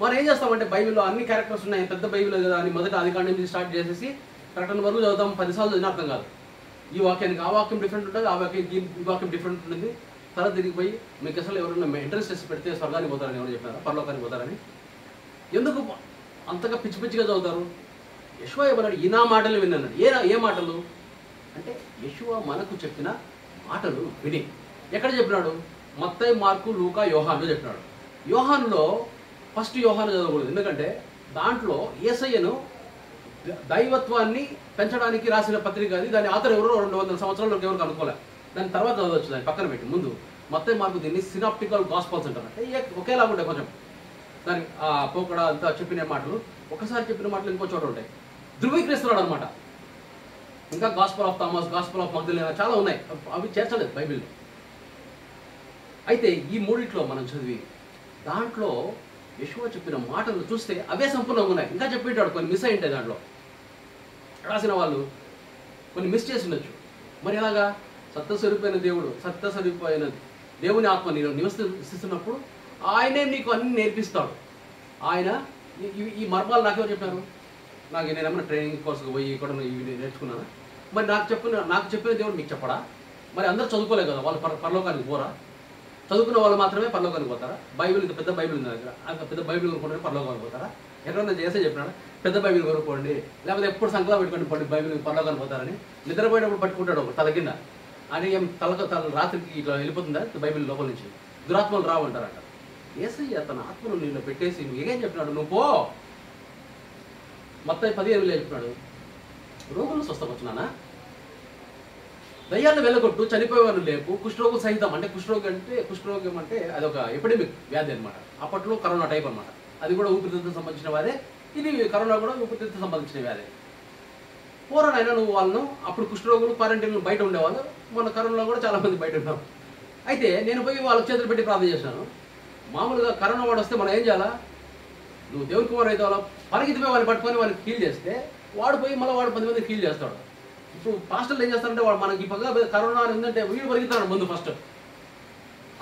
మరి ఏం చేస్తామంటే బైబిల్లో అన్ని క్యారెక్టర్స్ ఉన్నాయి, పెద్ద బైబిల్ కదా అని మొదట ఆదికాండం నుంచి స్టార్ట్ చేసేసి ప్రకటన వరకు చదువుతాం, 10 సార్లు చదివిన అర్థం కాదు. ఈ వాక్యానికి ఆ వాక్యం డిఫరెంట్ ఉంటుంది, ఆ వాక్యానికి ఈ వాక్యం డిఫరెంట్ ఉంటుంది. తర్వాత తిరిగిపోయి మీకు అసలు ఎవరైనా ఎంట్రన్స్ టెస్ట్ పెడితే స్వర్గానికి పోతారని ఎవరు చెప్పినారా, పరలోకానికి పోతారని. ఎందుకు అంతగా పిచ్చి పిచ్చిగా చదువుతారు? యెషూవ ఏమన్నాడు, ఈ నా మాటలు విన్నాడు. ఏ మాటలు అంటే యెషూవ మనకు చెప్పిన మాటలు విని. ఎక్కడ చెప్పినాడు? మత్తయి, మార్కు, లూకా, యోహానులో చెప్పినాడు. యోహానులో ఫస్ట్ యోహాను చదవకూడదు, ఎందుకంటే దాంట్లో యేసయ్యను దైవత్వాన్ని పెంచడానికి రాసిన పత్రిక అది. దాని ఆధారం ఎవరో 200 సంవత్సరాలకు ఎవరికి అనుకోలే, దాని తర్వాత చదవచ్చు, దాన్ని పక్కన పెట్టి. ముందు మత్తయి, మార్కు దీన్ని సినాప్టికల్ గాస్పల్స్ అంటారు. అంటే ఒకేలాగా ఉంటాయి కొంచెం, దాని పోకడ అంతా చెప్పిన మాటలు ఒకసారి చెప్పిన మాటలు ఇంకో చోట ఉంటాయి, ధృవీకరిస్తున్నాడు అనమాట. ఇంకా gospel of Thomas, gospel of Magdalena చాలా ఉన్నాయి, అవి చేర్చలేదు బైబిల్లో. అయితే ఈ మూడిట్లో మనం చదివి దాంట్లో యెషూవ చెప్పిన మాటలు చూస్తే అవే సంపూర్ణంగా ఉన్నాయి. ఇంకా చెప్పేటాడు కొన్ని మిస్ అయి ఉంటాయి, దాంట్లో రాసిన వాళ్ళు కొన్ని మిస్ చేసి ఉండొచ్చు. మరి ఎలాగా? సత్యస్వరూపైన దేవుడు, సత్యస్వరూపైన దేవుని ఆత్మ నేను నివసిస్తున్నప్పుడు ఆయనే నీకు అన్ని నేర్పిస్తాడు. ఆయన ఈ మర్మాలు నాకెవరు చెప్పారు? నేను ఏమైనా ట్రైనింగ్ కోర్సుకు పోయి ఇక్కడ ఇవి నేర్చుకున్నాను. మరి నాకు చెప్పిన దేవుడు మీకు చెప్పడా? మరి అందరూ చదువుకోలేదు కదా, వాళ్ళు పరలోకానికి పోరా? చదువుకున్న వాళ్ళు మాత్రమే పరలోకానికి పోతారా? బైబిల్ ఇంత పెద్ద బైబిల్ ఉంది దగ్గర, అంత పెద్ద బైబిల్ కొనుక్కుంటే పరలోకానికి పోతారా? ఎక్కడన్నా చేసే చెప్పినాడు పెద్ద బైబిల్ కొనుక్కోండి, లేకపోతే ఎప్పుడు సంకలా పెట్టుకోండి పండి బైబిల్ పరలోకానికి పోతారని. నిద్రపోయేటప్పుడు పట్టుకుంటాడు ఒక తల కింద అని, ఏం తల రాత్రికి ఇట్లా వెళ్ళిపోతుందా బైబిల్ లోపల నుంచి? దురాత్మలు రావంటారట. యేసయ్య తన ఆత్మను నిన్ను పెట్టేసి నువ్వు ఏం చెప్పినాడు? నువ్వు పో. మత్తయి 15 చెప్పినాడు, రోగులు స్వస్థపరచునానా, దయ్యాలను వెళ్ళగొట్టు, చనిపోయేవారు లేపు, కుష్ఠరోగు సహితం. అంటే కుష్ఠరోగం అంటే అదొక ఎపిడమిక్ వ్యాధి అనమాట. అప్పట్లో కరోనా టైప్ అనమాట, అది కూడా ఊపిరితిత్తులకు సంబంధించిన వ్యాధే. ఇది కరోనా కూడా ఊపిరితిత్తులకు సంబంధించిన వ్యాధి. పోరాడైనా నువ్వు వాళ్ళను, అప్పుడు కుష్ఠరోగులు క్వారంటైన్లు బయట ఉండేవాళ్ళు, మన కరోనాలో కూడా చాలా మంది బయట ఉన్నారు. అయితే నేను పోయి వాళ్ళకి చేతులు పెట్టి ప్రార్థన చేశాను. మామూలుగా కరోనా వాడు వస్తే మనం ఏం చేయాలా? నువ్వు దేవుని కుమారుడు అయితే వాళ్ళ పరిగెత్తిపోయి వాడిని పట్టుకొని వాడిని కీల్ చేస్తే వాడు పోయి మళ్ళీ వాడు 10 మంది కీల్ చేస్తాడు. ఇప్పుడు పాస్టర్లు ఏం చేస్తారంటే వాడు మనకి పక్కగా కరోనా ఉందంటే వీడు పరిగెత్తాడు ముందు ఫస్ట్.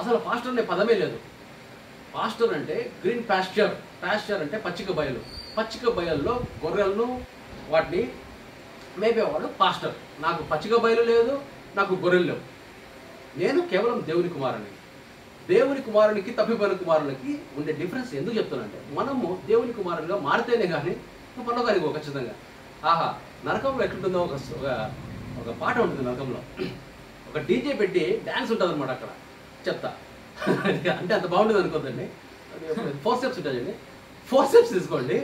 అసలు పాస్టర్ అనే పదమే లేదు. పాస్టర్ అంటే గ్రీన్ పాస్చర్, పాస్చర్ అంటే పచ్చిక బయలు. పచ్చిక బయల్లో గొర్రెలను వాటిని మేపేవాడు పాస్టర్. నాకు పచ్చిక బయలు లేదు, నాకు గొర్రెలు లేవు, నేను కేవలం దేవుని కుమారుని. దేవుని కుమారునికి తప్పిపోయిన కుమారులకి ఉండే డిఫరెన్స్ ఎందుకు చెప్తానంటే, మనము దేవుని కుమారునిగా మారితేనే కానీ పరలోకానికి ఖచ్చితంగా. ఆహా, నరకంలో ఎట్లుంటుందో ఒక పాట ఉంటుంది. నరకంలో ఒక డీజే పెట్టి డ్యాన్స్ ఉంటుంది అనమాట. అక్కడ చెప్తా అంటే అంత బాగుంటుంది అనుకోద్దండి. 4 స్టెప్స్ ఉంటుందండి. 4 స్టెప్స్ తీసుకోండి,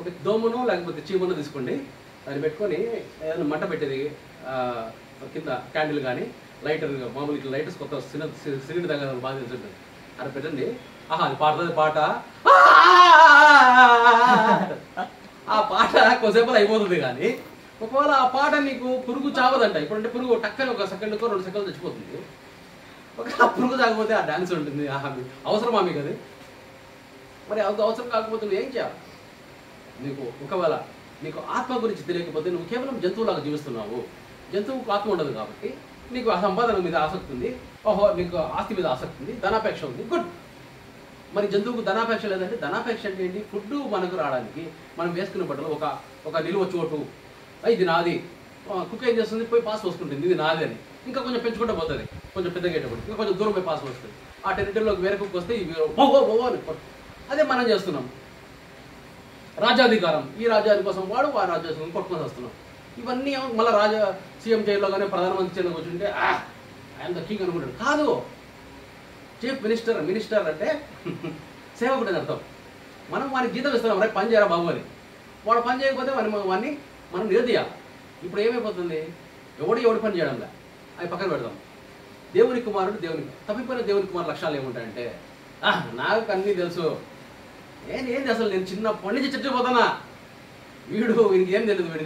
ఒక దోమను లేకపోతే చీమను తీసుకోండి, దాన్ని పెట్టుకొని ఏదైనా మంట పెట్టేది కింద క్యాండిల్ కానీ లైటర్, మామూలు ఇట్లా లైటర్స్ కొత్త సిలిండర్ దగ్గర బాగా తెలుసుంటుంది, అది పెట్టండి. ఆహా, అది పాడుతుంది పాట. ఆ పాట కొద్దిసేపు అయిపోతుంది. కానీ ఒకవేళ ఆ పాట నీకు పురుగు చావదంట. ఇప్పుడంటే పురుగు టక్కని 1 సెకండ్కో 2 సెకండ్లు చచ్చిపోతుంది. ఒకవేళ పురుగు తాగకపోతే ఆ డాన్స్ ఉంటుంది. ఆహా, అవసరమా మీకు అది? మరి అవసరం కాకపోతే నువ్వు ఏం చేయాలి? ఒకవేళ నీకు ఆత్మ గురించి తెలియకపోతే నువ్వు కేవలం జంతువులాగా జీవిస్తున్నావు. జంతువుకు ఆత్మ ఉండదు కాబట్టి నీకు ఆ సంపాదన మీద ఆసక్తి ఉంది, ఓహో నీకు ఆస్తి మీద ఆసక్తి ఉంది, ధనాపేక్ష ఉంది, గుడ్. మరి జంతువుకు ధనాపేక్ష లేదంటే, ధనాపేక్ష అంటే ఏంటి? ఫుడ్ మనకు రావడానికి మనం వేసుకునే బట్టలు ఒక నిలువ చోటు, ఇది నాది. కుక్క ఏం చేస్తుంది? పోయి పాస్ పోసుకుంటుంది, ఇది నాది అని. ఇంకా కొంచెం పెంచుకుంటూ పోతుంది, కొంచెం పెద్దగేటప్పుడు ఇంకా కొంచెం దూరం పోయి పాస్ పోస్తుంది. ఆ టెరిటరీలోకి వేరే కుక్క వస్తే ఇవి ఓ అని. అదే మనం చేస్తున్నాం. రాజ్యాధికారం, ఈ రాజ్యాధి కోసం వాడు ఆ రాజ్యాధికారం కొట్టుకొని వస్తున్నాం. ఇవన్నీ మళ్ళీ సీఎం జైల్లో కానీ ప్రధానమంత్రి చైర్లో కూర్చుంటే ఐఎమ్ ద కింగ్ అనుకుంటాడు. కాదు, చీఫ్ మినిస్టర్ అంటే సేవకుడు అని అర్థం. మనం వానికి జీతం ఇస్తున్నాం, రేపు పని చేయరా బాబు అని. వాడు పని చేయకపోతే వాడిని మనం నిలదీయాలి. ఇప్పుడు ఏమైపోతుంది? ఎవడి పని చేయడంలా, అవి పక్కన పెడదాం. దేవుని కుమారుడు తప్పిపోయిన దేవుని కుమారు లక్ష్యాలు ఏముంటాయంటే, నాకు అన్నీ తెలుసు, ఏం అసలు నేను చిన్నప్పటి నుంచి చచ్చిపోతానా, వీనికి ఏం తెలియదు, వీడు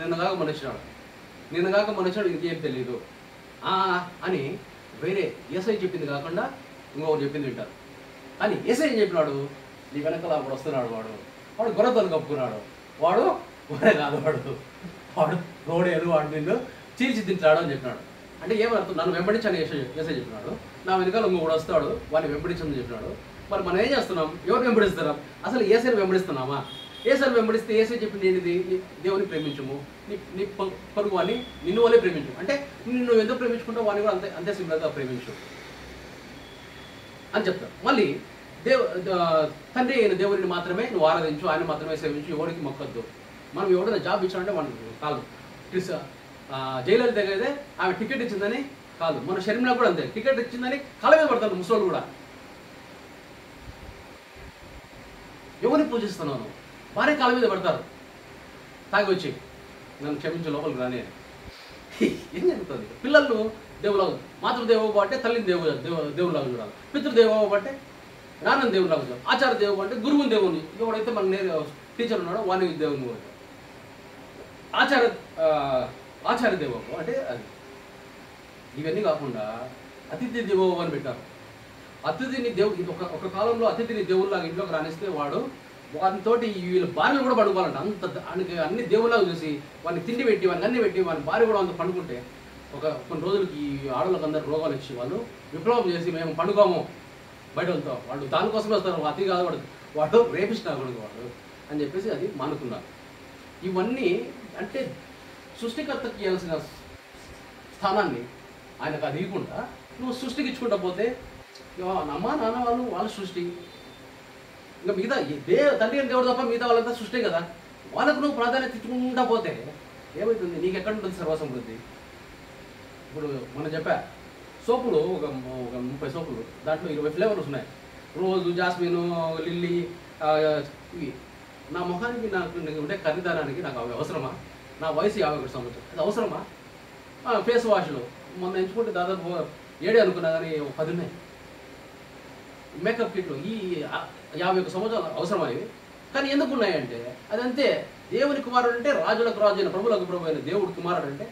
నిన్నగాక మనుషుడు ఇంకేం తెలియదు అని వేరే యేసయ్య చెప్పింది కాకుండా ఇంకొకటి చెప్పింది వింటారు. కానీ యేసయ్య ఏం చెప్పినాడు? నీ వెనకాల అప్పుడు వస్తున్నాడు, వాడు గొర్రెతోని కప్పుకున్నాడు, వాడు గొర్రె కాదు, వాడు రోడేలు, వాడు నిన్ను చీల్చిదిద్దాడు అని చెప్పినాడు. అంటే ఏమర్థం? నన్ను వెంబడించని యేసయ్య చెప్పినాడు, నా వెనకాల ఇంకొకడు వస్తాడు, వాడిని వెంబడించమని చెప్పినాడు. మరి మనం ఏం చేస్తున్నాం? ఎవరు వెంబడిస్తున్నాం? అసలు యేసయ్యను వెంబడిస్తున్నామా? యేసయ్యను వెంబడిస్తే యేసయ్య చెప్పింది ఏంటిది? దేవుని ప్రేమించము, నీ పొరుగు వాడిని నిన్ను వల్లే ప్రేమించు. అంటే నిన్ను ఎందుకు ప్రేమించుకుంటావు, వాడిని కూడా అంతే సింపుల్గా ప్రేమించు అని చెప్తారు. మళ్ళీ తండ్రి అయిన దేవుడిని మాత్రమే నువ్వు ఆరాధించు, ఆయన మాత్రమే సేవించు, ఎవరికి మొక్కద్దు. మనం ఎవరైనా జాబ్ ఇచ్చామంటే మనకు కాదు. జయలలిత అయితే ఆమె టికెట్ ఇచ్చిందని కాదు, మన షర్మిలా కూడా అంతే, టికెట్ ఇచ్చిందని కాళ్ళ మీద పడతారు ముసలోళ్ళు కూడా. ఎవరిని పూజిస్తున్నాను? వారే కాళ్ళ మీద పడతారు, తాగి వచ్చి నన్ను క్షమించే లోపలికి రాని అని. ఏం జరుగుతుంది? పిల్లలు దేవులాగా, మాతృదేవో అంటే తల్లిని దేవులాగా చూడాలి, పితృదేవో అంటే నాన్న దేవులాగా చూడాలి, ఆచార్య దేవు అంటే గురువుని దేవుని. ఎవడైతే మనకు టీచర్ ఉన్నాడో వాని దేవుని. ఆచార్య దేవో అంటే అది. ఇవన్నీ కాకుండా అతిథి దేవో అని పెట్టారు. అతిథిని ఒక కాలంలో అతిథిని దేవుళ్ళలాగా ఇంట్లోకి రానిస్తే వాటితోటి వీళ్ళ భార్యలు కూడా పండుకోవాలంట. అన్ని దేవుళ్ళగా చూసి వాడిని తిండి పెట్టి, వాడిని అన్ని పెట్టి, వాని భార్య కూడా అంత పండుకుంటే కొన్ని రోజులకి ఈ ఆడవాళ్ళకి అందరూ రోగాలు వచ్చి వాళ్ళు విప్లవం చేసి మేము పండుకోము బయట వెళ్తా, వాళ్ళు దానికోసమే వస్తారు, అతి కాదు వాడు రేపిస్ట్ కొడుకు వాడు అని చెప్పేసి అది మానుకున్నారు. ఇవన్నీ అంటే సృష్టికర్తకి ఇవ్వాల్సిన స్థానాన్ని ఆయనకు అది ఇవ్వకుండా నువ్వు సృష్టికి ఇచ్చుకుంటా పోతే, అమ్మా నాన్న వాళ్ళ సృష్టి, ఇంకా మిగతా తండ్రి అని దేవుడు తప్ప మిగతా వాళ్ళంతా సృష్టి కదా, వాళ్ళకు నువ్వు ప్రాధాన్యత ఇచ్చుకుంటా పోతే ఏమవుతుంది? నీకు ఎక్కడ ఉంటుంది సర్వసమృద్ధి? ఇప్పుడు మనం చెప్పా సోపులు ఒక 30 సోపులు, దాంట్లో 20 ఫ్లేవర్స్ ఉన్నాయి. రోజు, జాస్మిన్, లిల్లీ, ఇవి. నా ముఖానికి నాకు ఉండే ఖరీదానానికి నాకు అవి అవసరమా? నా వయసు 51 సంవత్సరాలు, అది అవసరమా? ఫేస్ వాష్లు మొన్న ఎంచుకుంటే దాదాపు 7 అనుకున్నా కానీ 10 ఉన్నాయి. మేకప్ కిట్లు ఈ 51 సంవత్సరాలు అవసరమా ఇవి? కానీ ఎందుకు ఉన్నాయంటే అదంతే. దేవుని కుమారుడు అంటే రాజులకు రాజు అయిన ప్రభులకు ప్రభు అయిన దేవుడు కుమారుడు అంటే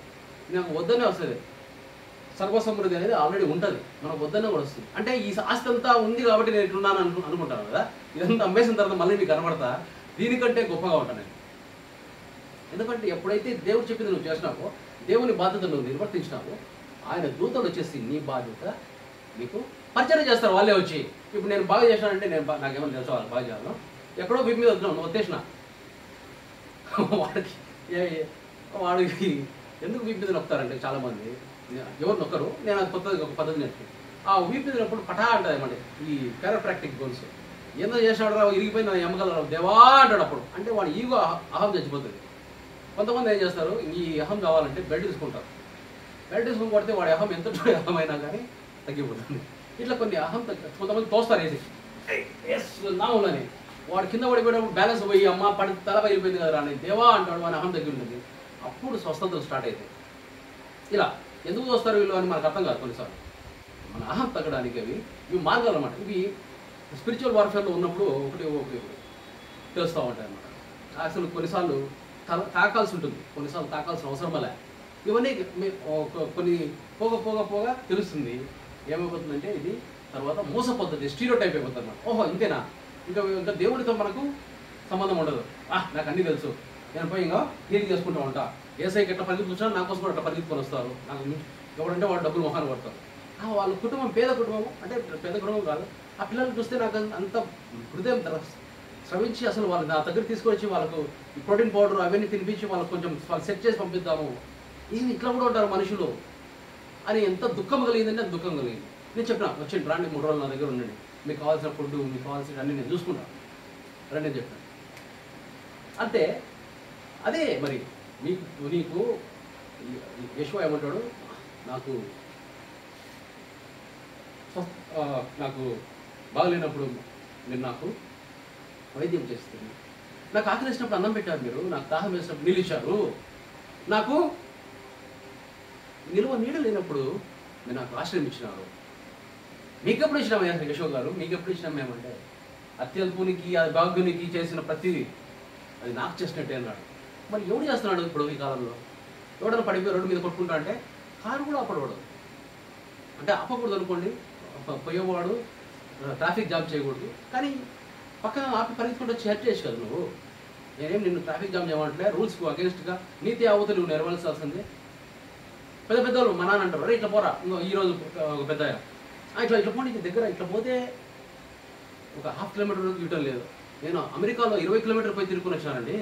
నాకు వద్దనే వస్తుంది. సర్వసమృద్ధి అనేది ఆల్రెడీ ఉంటుంది, మనకు వద్దనే కూడా వస్తుంది. అంటే ఈ ఆస్తి అంతా ఉంది కాబట్టి నేను ఇట్లున్నాను అనుకుంటాను కదా, ఇదంతా అమ్మేసిన తర్వాత మళ్ళీ మీకు కనబడతా దీనికంటే గొప్పగా ఉంటాను నేను. ఎందుకంటే ఎప్పుడైతే దేవుడు చెప్పింది నువ్వు చేసినావో, దేవుని బాధ్యత నువ్వు నిర్వర్తించినావో, ఆయన దూతలు వచ్చేసి నీ బాధ్యత నీకు పరిచయం చేస్తారు. వాళ్ళే వచ్చి ఇప్పుడు నేను బాగా చేశానంటే నాకేమైనా తెలుసు వాళ్ళు బాగా చేయాలను, ఎక్కడో వీపు మీద వద్దాను నువ్వు వచ్చేసిన వాడికి వాడికి ఎందుకు వీపు మీద నొక్కుతారంటే చాలామంది, ఎవరు నొక్కరు, నేను అది కొత్త ఒక పద్ధతి నేర్చుకున్నాను. ఆ వీపు మీద నొప్పుడు పటా అంటుంది అన్నమాట ఈ కారోప్రాక్టిక్ గోల్స్. ఏందో చేసినాడు రా, ఇరిగిపోయింది నా ఎమ్మగల దేవా అంటాడు. అప్పుడు అంటే వాడు ఈగో అహం చచ్చిపోతుంది. కొంతమంది ఏం చేస్తారు, ఈ అహం కావాలంటే బెల్ట్ తీసుకుంటారు. బెల్ట్ తీసుకుని కొడితే వాడి అహం ఎంత అహం అయినా కానీ తగ్గిపోతుంది. ఇట్లా కొన్ని అహం కొంతమంది తోస్తారు వేసి ఎస్ నా ఉన్నని, వాడు కింద పడిపోయినప్పుడు బ్యాలెన్స్ పోయి అమ్మ పడి తల పగిలిపోయింది కదా అని దేవా అంటాడు, వాడి అహం తగ్గి ఉంటుంది. అప్పుడు స్వస్థతలు స్టార్ట్ అవుతాయి. ఇలా ఎందుకు చూస్తారు వీళ్ళు అని మనకు అర్థం కాదు కొన్నిసార్లు. మన అహం తగ్గడానికి ఇవి మార్గాలు అన్నమాట. ఇవి స్పిరిచువల్ వార్ఫేర్లో ఉన్నప్పుడు ఒకటి తెలుస్తూ ఉంటాయి అన్నమాట. అసలు కొన్నిసార్లు తాకాల్సి ఉంటుంది, కొన్నిసార్లు తాకాల్సిన అవసరం లే. ఇవన్నీ కొన్ని పోగా తెలుస్తుంది. ఏమైపోతుందంటే ఇది తర్వాత మోసపోతుంది, స్టీరియో టైప్ అయిపోతుంది అన్నమాట. ఓహో ఇంతేనా, ఇంకా దేవుడితో మనకు సంబంధం ఉండదు. నాకు అన్నీ తెలుసు, నేను పోయి ఇంకా హీలింగ్ చేసుకుంటూ ఉంటా. ఏసైకి ఎట్లా పరిగెత్తుకున్నా నా కోసం కూడా అట్లా పరిగెత్తుకొని వస్తారు. నాకు ఎవడంటే వాడు డబ్బులు మొహాన్ని పడతారు. వాళ్ళ కుటుంబం పేద కుటుంబం, అంటే పేద కుటుంబం కాదు. ఆ పిల్లల్ని చూస్తే నాకు అంత హృదయం శ్రమించి అసలు వాళ్ళు నా దగ్గర తీసుకొచ్చి వాళ్ళకు ప్రోటీన్ పౌడర్ అవన్నీ తినిపించి వాళ్ళకి కొంచెం వాళ్ళు సెట్ చేసి పంపిద్దాము. ఇది ఇట్లా కూడా ఉంటారు మనుషులు అని ఎంత దుఃఖం కలిగిందంటే అంత దుఃఖం కలిగింది. నేను చెప్పిన వచ్చేయండి రాండి, 3 రోజులు నా దగ్గర ఉండండి, మీకు కావాల్సిన ఫుడ్ మీకు కావాల్సిన అన్నీ నేను చూసుకుంటాను రండి అని చెప్పాను. అంటే అదే మరి నీకు యెషువా ఏమంటాడు, నాకు బాగలేనప్పుడు మీరు నాకు వైద్యం చేస్తుంది, నాకు ఆకలి వేసినప్పుడు అన్నం పెట్టారు మీరు, నాకు దాహం వేసినప్పుడు నీళ్ళు ఇచ్చారు, నాకు నిలువ నీళ్ళు లేనప్పుడు మీరు నాకు ఆశ్రయం ఇచ్చినారు. మీకెప్పుడు ఇచ్చినామయ్యా యెషువా గారు, మీకెప్పుడు ఇచ్చినాం మేమంటే అత్యల్పునికి ఆ భాగ్యునికి చేసిన ప్రతిదీ అది నాకు చేసినట్టే అన్నాడు. మరి ఎవడు చేస్తున్నాడు ఇప్పుడు ఈ కాలంలో? ఎవడన్నా పడిపోయి రోడ్డు మీద కొట్టుకుంటా అంటే కారు కూడా ఆపకూడదు, అంటే ఆపకూడదు అనుకోండి, పోయేవాడు ట్రాఫిక్ జామ్ చేయకూడదు, కానీ పక్కన ఆపి పరిగెత్తుకుంటూ వచ్చి హెల్ప్ చేయొచ్చు కదా నువ్వు. నేనేం నిన్ను ట్రాఫిక్ జామ్ చేయమంటే రూల్స్కు అగేన్స్ట్గా నీతి ఆవుతూ నువ్వు నెరవేర్చాల్సిందే. పెద్దలు మా నాన్న అంటారు, అరే ఇట్లా పోరా, ఈరోజు ఒక పెద్ద ఇట్లా పోనీ దగ్గర ఇట్లా పోతే ఒక 1/2 కిలోమీటర్ యూటర్న్ లేదు. నేను అమెరికాలో 20 కిలోమీటర్ పోయి తిరుగుని వచ్చానండి.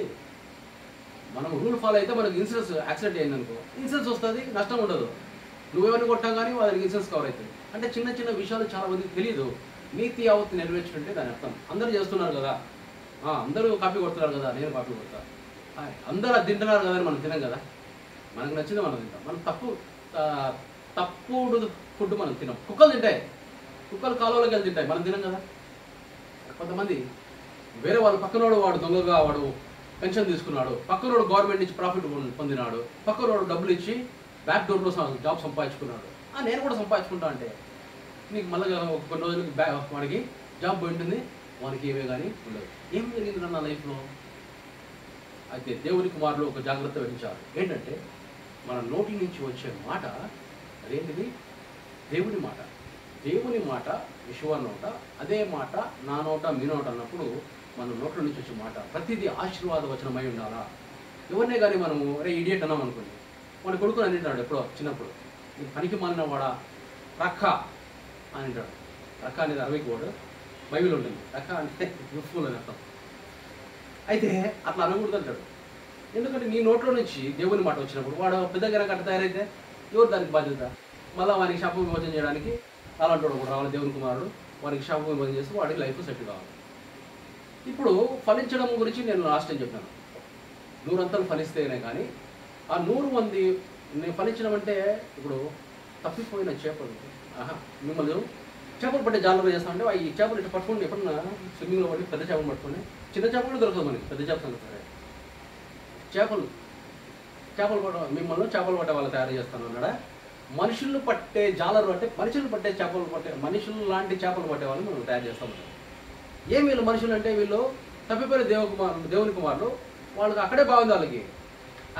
మనం రూల్ ఫాలో అయితే మనకు ఇన్సూరెన్స్, యాక్సిడెంట్ అయిందనుకో ఇన్సూరెన్స్ వస్తుంది, నష్టం ఉండదు. నువ్వేమని కొట్టాం కానీ వాళ్ళకి ఇన్సూరెన్స్ కవర్ అవుతుంది. అంటే చిన్న విషయాలు చాలా మందికి తెలియదు. నీతి యావత్తు నెరవేర్చుంటే దాని అర్థం అందరూ చేస్తున్నారు కదా, అందరూ కాపీ కొడుతున్నారు కదా, నేను కాపీ కొడతా, అందరూ అది తింటున్నారు కదా అని మనం తినం కదా, మనకు నచ్చింది మనం తింటాం. మనం తప్పుడు ఫుడ్ మనం తినం. కుక్కలు తింటాయి, కుక్కలు కాలువలోకి వెళ్ళి తింటాయి, మనం తినం కదా. కొంతమంది వేరే వాళ్ళు పక్కనోడు వాడు దొంగగా వాడు పెన్షన్ తీసుకున్నాడు, పక్కనోడు గవర్నమెంట్ నుంచి ప్రాఫిట్ పొందినాడు, పక్కనోడు డబ్బులు ఇచ్చి బ్యాక్ డోర్లో జాబ్ సంపాదించుకున్నాడు. నేను కూడా సంపాదించుకుంటా అంటే నీకు మళ్ళీ కొన్ని రోజులకి వాడికి జాబ్ పోయి ఉంటుంది, వానికి ఏమే కానీ ఉండదు. ఏం జరిగింది నా లైఫ్లో? అయితే దేవుని కుమారులు ఒక జాగ్రత్త వహించాలి. ఏంటంటే మన నోటి నుంచి వచ్చే మాట అదేంటిది? దేవుని మాట. దేవుని మాట యెషువా నోట, అదే మాట నా నోట మీ నోట అన్నప్పుడు మన నోట్ల నుంచి వచ్చే మాట ప్రతిదీ ఆశీర్వాద వచనమై ఉండాలా. ఎవరినే కానీ మనము అరే ఇడియట్ అన్నాం అనుకోండి, వాడి కొడుకుని అని అంటాడు ఎప్పుడో చిన్నప్పుడు, నీకు పనికి మాలిన వాడా రక్క అని అంటాడు. రక్క అనేది అరవైకి వాడు బైబిల్ ఉంటుంది. రక్క అంటే యూస్ఫుల్ అని అర్థం. అయితే అట్లా అనకూడదు అంటాడు. ఎందుకంటే నీ నోట్లో నుంచి దేవుని మాట వచ్చినప్పుడు వాడు పెద్దగా కట్ట తయారైతే ఎవరు దానికి బాధ్యత? మళ్ళీ వానికి శాప విమోచన చేయడానికి అలాంటి వాడు రావాలి దేవుని కుమారుడు, వానికి శాప విమోచన చేసి వాడికి లైఫ్ సెట్ కావాలి. ఇప్పుడు ఫలించడం గురించి నేను లాస్ట్ టైం చెప్పాను, 100 అంతలు ఫలిస్తేనే కానీ ఆ 100 మంది నేను ఫలించడం అంటే ఇప్పుడు తప్పిపోయిన చేపలు, మిమ్మల్ని చేపలు పట్టే జాలరు చేస్తామంటే ఈ చేపలు ఇట్లా పట్టుకోండి, ఎప్పుడన్నా స్విమ్మింగ్లో పడి పెద్ద చేపలు పట్టుకొని, చిన్న చేపలు కూడా దొరకదు మనకి, పెద్ద చేపలు సరే చేపలు పట్ట మిమ్మల్ని చేపలు పట్టే వాళ్ళు తయారు చేస్తాను అన్నాడా. మనుషులు పట్టే జాలరు అంటే మనుషులు పట్టే చేపలు పట్టే మనుషులు లాంటి చేపలు పట్టే వాళ్ళు మనం తయారు చేస్తామన్నారు. ఏం వీళ్ళు మనుషులు అంటే వీళ్ళు తప్పిపోయిన దేవుని కుమారులు, వాళ్ళకి అక్కడే బాగుంది, వాళ్ళకి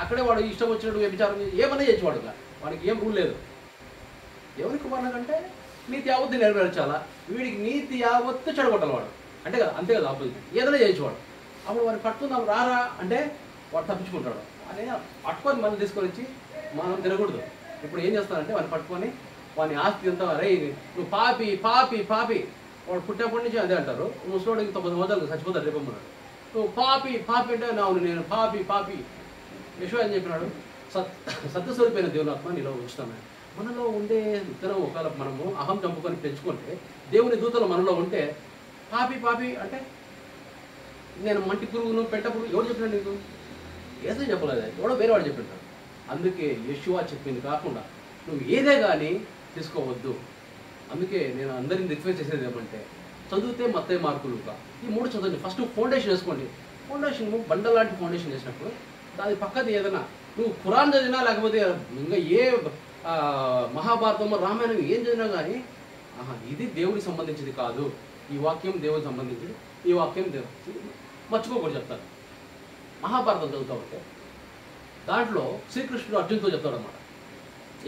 అక్కడే వాడు ఇష్టం వచ్చినట్టు వ్యభిచారం ఏమన్నా చేయొచ్చు, వాడికి ఏం రూల్ లేదు. దేవుని కుమారుల కంటే నీతి యావత్తు నెరవేర్చాలా, వీడికి నీతి యావత్తు చెడగొట్టాలి వాడు, అంటే కదా అంతే కదా, ఆపోజిట్ ఏదైనా చేయొచ్చు వాడు. అప్పుడు వాడిని పట్టుకుందాం రారా అంటే వాడు తప్పించుకుంటాడు. అనే పట్టుకొని మళ్ళీ తీసుకొని వచ్చి మనం తినకూడదు. ఇప్పుడు ఏం చేస్తానంటే వాడిని పట్టుకొని వాని ఆస్తి అంతా రే నువ్వు పాపి పాపి పాపి, వాడు పుట్టినప్పటి నుంచి అదే అంటారు. ముసలోడికి 90 సంవత్సరాలు చచ్చిపోతాడు రేపమ్మన్నాడు. నువ్వు పాపి పాపి అంటే అవును నేను పాపి పాపి. యెషూవ ఏం చెప్పినాడు? సత్యస్వరూపైన దేవుని ఆత్మ నీలో ఉంచుతాను. మనలో ఉండే ఇతరం ఒకవేళ మనము అహం చంపుకొని పెంచుకుంటే, దేవుని దూతలు మనలో ఉంటే పాపి పాపి అంటే నేను మంటి పురుగును పెట్ట పురుగు ఎవరు చెప్పినాడు నీకు? ఏసై చెప్పలేదు, ఎవడో వేరేవాడు చెప్పింటాడు. అందుకే యెషూవ చెప్పింది కాకుండా నువ్వు ఏదే కానీ తీసుకోవద్దు. అందుకే నేను అందరిని రిక్వెస్ట్ చేసేది ఏమంటే, చదివితే మత్తయి మార్కు లూకా ఈ 3 చదవండి. ఫస్ట్ ఫౌండేషన్ వేసుకోండి. ఫౌండేషన్ బండ లాంటి ఫౌండేషన్ వేసినప్పుడు దాని పక్కది ఏదైనా నువ్వు ఖురాన్ చదివినా లేకపోతే ఇంకా ఏ మహాభారతము రామాయణం ఏం చదివినా కానీ ఇది దేవుడికి సంబంధించింది కాదు, ఈ వాక్యం దేవుడికి సంబంధించింది, ఈ వాక్యం దేవుడు మర్చిపోకూడదు చెప్తాను. మహాభారతం చదువుతా ఉంటే దాంట్లో శ్రీకృష్ణుడు అర్జునుడితో చెప్తాడు అన్నమాట.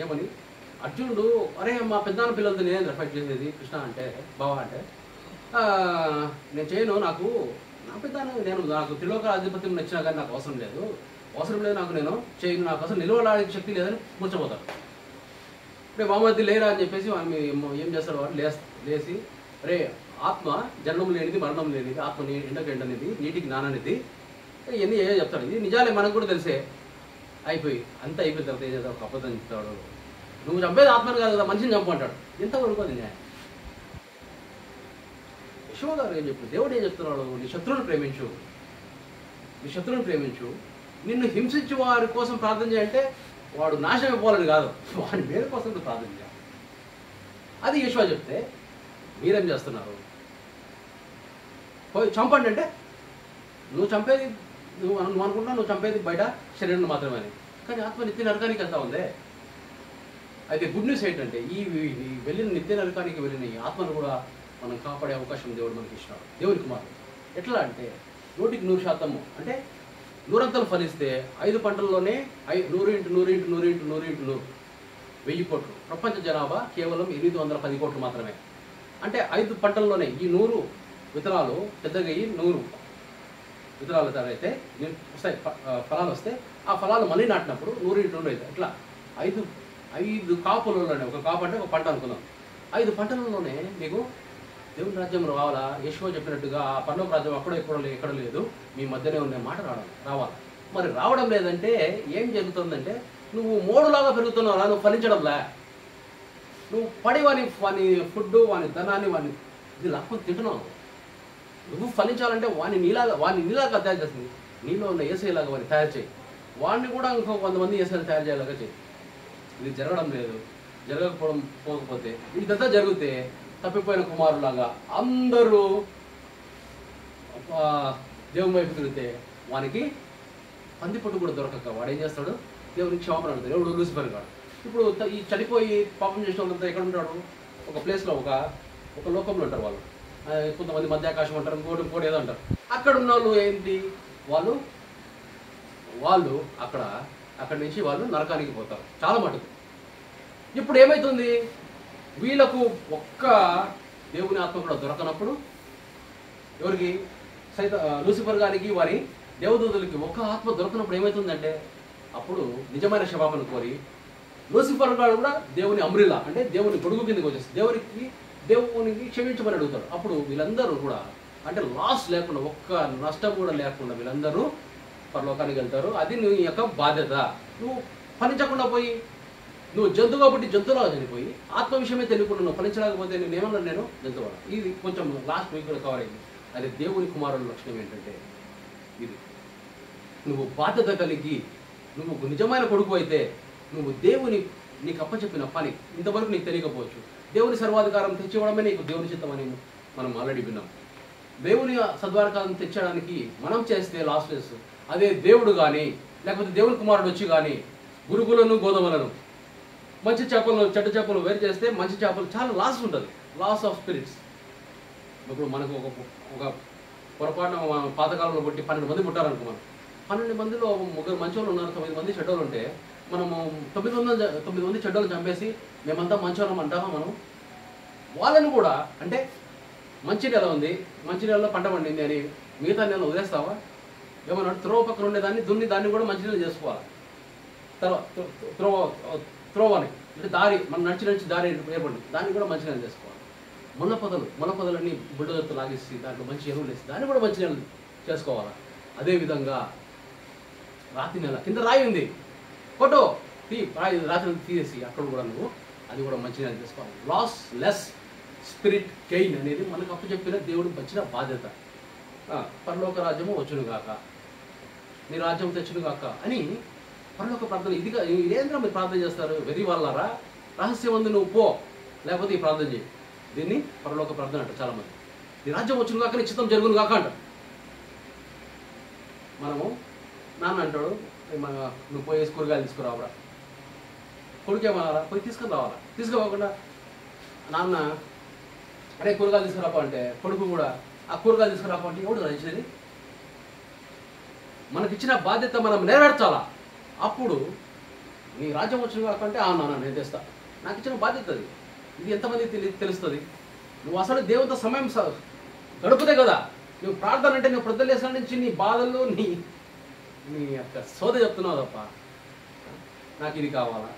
ఏమని? అర్జునుడు అరే మా పెద్దనాన్న పిల్లలతో నేను ఫైట్ చేసేది కృష్ణ అంటే బావా అంటే నేను చేయను, నాకు నా పెద్దనాన్న నాకు త్రిలోక ఆధిపత్యం నచ్చినా కానీ నాకు అవసరం లేదు నాకు నేను చేయను, నాకు అసలు నిలవడానికి శక్తి లేదని ముచ్చపోతాడు. ఇప్పుడు వామతి లేరా అని చెప్పేసి వాడిని ఏం చేస్తాడు? వాడు లేచి రే ఆత్మ జన్మం లేనిది మరణం లేనిది, ఆత్మ ఎండకు ఎండనిది, నీటికి నాననిది, ఇవన్నీ ఏదో చెప్తాడు. ఇది నిజాలే మనకు కూడా తెలిసే. అయిపోయి అంతా అయిపోయిన తర్వాత ఏం చేస్తాడు? ఒక అబద్ధం చెప్తాడు. నువ్వు చంపేది ఆత్మను కాదు కదా, మనిషిని చంపమంటాడు. ఎంతవరకు అది న్యాయం? యెషూవ గారు ఏం చెప్తాడు? దేవుడు ఏం చెప్తున్నాడు? నీ శత్రువుని ప్రేమించు, నీ శత్రువుని ప్రేమించు, నిన్ను హింసించి వారి కోసం ప్రార్థన చేయంటే వాడు నాశనం అయిపోవాలని కాదు, వాడి మేలు కోసం ప్రార్థన చేయాలి. అది యెషూవ చెప్తే మీరేం చేస్తున్నారు? పోయి చంపండి అంటే నువ్వు చంపేది నువ్వు అనుకుంటున్నా నువ్వు చంపేది బయట శరీరం మాత్రమే అని, కానీ ఆత్మ నిత్య నరకానికి వెళ్తా ఉందే. అయితే గుడ్ న్యూస్ ఏంటంటే ఈ వెళ్ళిన నిత్య నరకానికి వెళ్ళిన ఈ ఆత్మను కూడా మనం కాపాడే అవకాశం దేవుడు మనకి ఇచ్చినాడు. దేవుని కుమారుడు ఎట్లా అంటే 100% అంటే 100 ఫలిస్తే 5 పంటల్లోనే 100 × 100 × 100 × 100 × 100 1000 కోట్లు. ప్రపంచ జనాభా కేవలం 810 కోట్లు మాత్రమే. అంటే 5 పంటల్లోనే ఈ 100 విత్తనాలు పెద్దగా అయ్యి 100 విత్తనాలు అయితే వస్తాయి, ఫలాలు వస్తే ఆ ఫలాలు మళ్ళీ నాటినప్పుడు 100 × 100 అవుతాయి. ఇట్లా 5 కాపులలోనే, ఒక కాపు అంటే ఒక పంట అనుకుందాం, 5 పంటలలోనే నీకు దేవుని రాజ్యం రావాలా? యెషూవ చెప్పినట్టుగా ఆ పరలోక రాజ్యం ఎక్కడ లేదు, మీ మధ్యనే ఉన్న మాట రావాలి. మరి రావడం లేదంటే ఏం జరుగుతుందంటే నువ్వు మోడులాగా పెరుగుతున్నావు, నువ్వు ఫలించడంలే. నువ్వు పడి వాని ఫుడ్, వాని ధనాన్ని, ఇది లాక్కొని తింటున్నావు. నువ్వు ఫలించాలంటే వాని నీలాగా తయారు చేస్తుంది. నీలో ఉన్న ఏసైలాగా వాడిని తయారు చేయి, వాడిని కూడా ఇంకో 100 మంది ఏసైలు తయారు చేయాలాగా చేయి. ఇది జరగడం లేదు. పోకపోతే ఇదంతా జరిగితే తప్పిపోయిన కుమారులాగా అందరూ దేవుని వైపు తిరిగితే వానికి పందిపట్టు కూడా దొరకక వాడు ఏం చేస్తాడు? దేవునికి క్షమాపణ అడుగుతాడు. ఎవడు? లూసిఫర్ గాడు. ఇప్పుడు ఈ చనిపోయి పాపం చేసిన వాళ్ళంతా ఎక్కడ ఉంటాడు? ఒక ప్లేస్లో ఒక లోకంలో ఉంటారు వాళ్ళు. కొంతమంది మధ్యాకాశం అంటారు, ఇంకోటి ఏదో అంటారు. అక్కడ ఉన్న వాళ్ళు ఏంటి? వాళ్ళు అక్కడి నుంచి వాళ్ళు నరకానికి పోతారు చాలా మటుకు. ఇప్పుడు ఏమవుతుంది? వీళ్ళకు ఒక్క దేవుని ఆత్మ కూడా దొరకనప్పుడు, ఎవరికి? లూసిఫర్ గారికి వారి దేవదూతలకి ఒక్క ఆత్మ దొరకనప్పుడు ఏమవుతుందంటే అప్పుడు నిజమైన క్షమాపణ కోరి లూసిఫర్ గారు కూడా దేవుని అమ్రిలా అంటే దేవుని గొడుగు కిందకి వచ్చేసి దేవునికి క్షమించమని అడుగుతాడు. అప్పుడు వీళ్ళందరూ కూడా అంటే లాస్ లేకుండా, ఒక్క నష్టం కూడా లేకుండా వీళ్ళందరూ పరలోకానికి వెళ్తారు. అది నీ యొక్క బాధ్యత. నువ్వు ఫలించకుండా పోయి నువ్వు జంతువు కాబట్టి జంతువులాగా చనిపోయి ఆత్మ విషయమే తెలియకుండా నువ్వు ఫలించలేకపోతే నేను జంతువు. ఇది కొంచెం లాస్ట్ వీక్ కూడా కవర్ అయింది. అది దేవుని కుమారుల లక్షణం ఏంటంటే ఇది, నువ్వు బాధ్యత కలిగి నువ్వు నిజమైన కొడుకు అయితే నువ్వు నీకు అప్పచెప్పిన పని ఇంతవరకు నీకు తెలియకపోవచ్చు. దేవుని సర్వాధికారం తెచ్చివ్వడమే నీకు దేవుని చిత్తం అని మనం ఆల్రెడీ విన్నాం. దేవుని సద్వాధికారం తెచ్చడానికి మనం చేస్తే లాస్ట్ డేస్ అదే దేవుడు కానీ లేకపోతే దేవుని కుమారుడు వచ్చి కానీ గురుగులను గోధుమలను మంచి చేపలను చెడ్డ చేపలు వేరు చేస్తే మంచి చేపలు చాలా లాస్ ఉంటుంది, లాస్ ఆఫ్ స్పిరిట్స్. ఇప్పుడు మనకు ఒక పొరపాటున పాతకాలంలో పుట్టి 12 మంది పుట్టారనుకో, మనం 12 మందిలో 3 మంచోళ్ళు ఉన్నారు, 9 మంది చెడ్డోళ్ళు ఉంటే మనము 9 మంది చెడ్డోళ్ళు చంపేసి మేమంతా మంచోళ్ళం అంటామా? మనం వాళ్ళని కూడా అంటే మంచి నెల ఉంది, మంచి నెలలో పంట పండింది అని మిగతా నెల వదిలేస్తావా? ఏమన్నాడు? త్రోవ పక్కన ఉండేదాన్ని దున్ని దాన్ని కూడా మంచి నీళ్ళు చేసుకోవాలి. త్రోవ అని అంటే దారి, మనం నడిచి దారి ఏర్పడింది, దాన్ని కూడా మంచి నీళ్ళు చేసుకోవాలి. ముళ్ళ పొదలన్నీ బుడ్డతో లాగేసి దాంట్లో మంచి ఎరువులు వేసి దాన్ని కూడా మంచి నీళ్ళు చేసుకోవాలా. అదేవిధంగా రాతి నెల కింద రాయి ఉంది, ఫోటో రాత్రి తీసేసి అక్కడ కూడా నువ్వు అది కూడా మంచి నెల చేసుకోవాలి. లాస్ లెస్ స్పిరిట్ గెయిన్ అనేది మనకు అప్పచెప్పిన దేవుడు వచ్చిన బాధ్యత. పరలోక రాజ్యము వచ్చును గాక, నీ రాజ్యం తెచ్చును గాక అని పరలోక ప్రార్థన. ఇదేంద్రా మీరు ప్రార్థన చేస్తారు, వెరీ వాళ్ళారా, రహస్యమందు నువ్వు పో, లేకపోతే ఈ ప్రార్థన చేయి. దీన్ని పరలోక ప్రార్థన అంటారు చాలామంది. నీ రాజ్యం వచ్చును కాక, నీ చిత్తం జరుగును కాక అంటారు. మనము నాన్న అంటాడు, నువ్వు పోయేసి కూరగాయలు తీసుకురావరా, కొడుకేమన్నారా పోయి తీసుకుని రావాలా, తీసుకుపోకుండా నాన్న అరే కూరగాయలు తీసుకురాపో అంటే కొడుకు కూడా ఆ కూరగాయలు తీసుకురాపో అంటే ఎవడు రాసేది? మనకిచ్చిన బాధ్యత మనం నెరవేర్చాలా. అప్పుడు నీ రాజ్యం వచ్చిన కాకంటే నాన్న నేను తెస్తా, నాకు ఇచ్చిన బాధ్యత అది. ఇది ఎంతమంది తెలుస్తుంది? నువ్వు అసలు దేవునితో సమయం గడుపుతే కదా. నువ్వు ప్రార్థన అంటే నువ్వు ప్రొద్దులేసిన నుంచి నీ బాధలు నీ యొక్క సోద చెప్తున్నావు తప్ప నాకు ఇది కావాలా.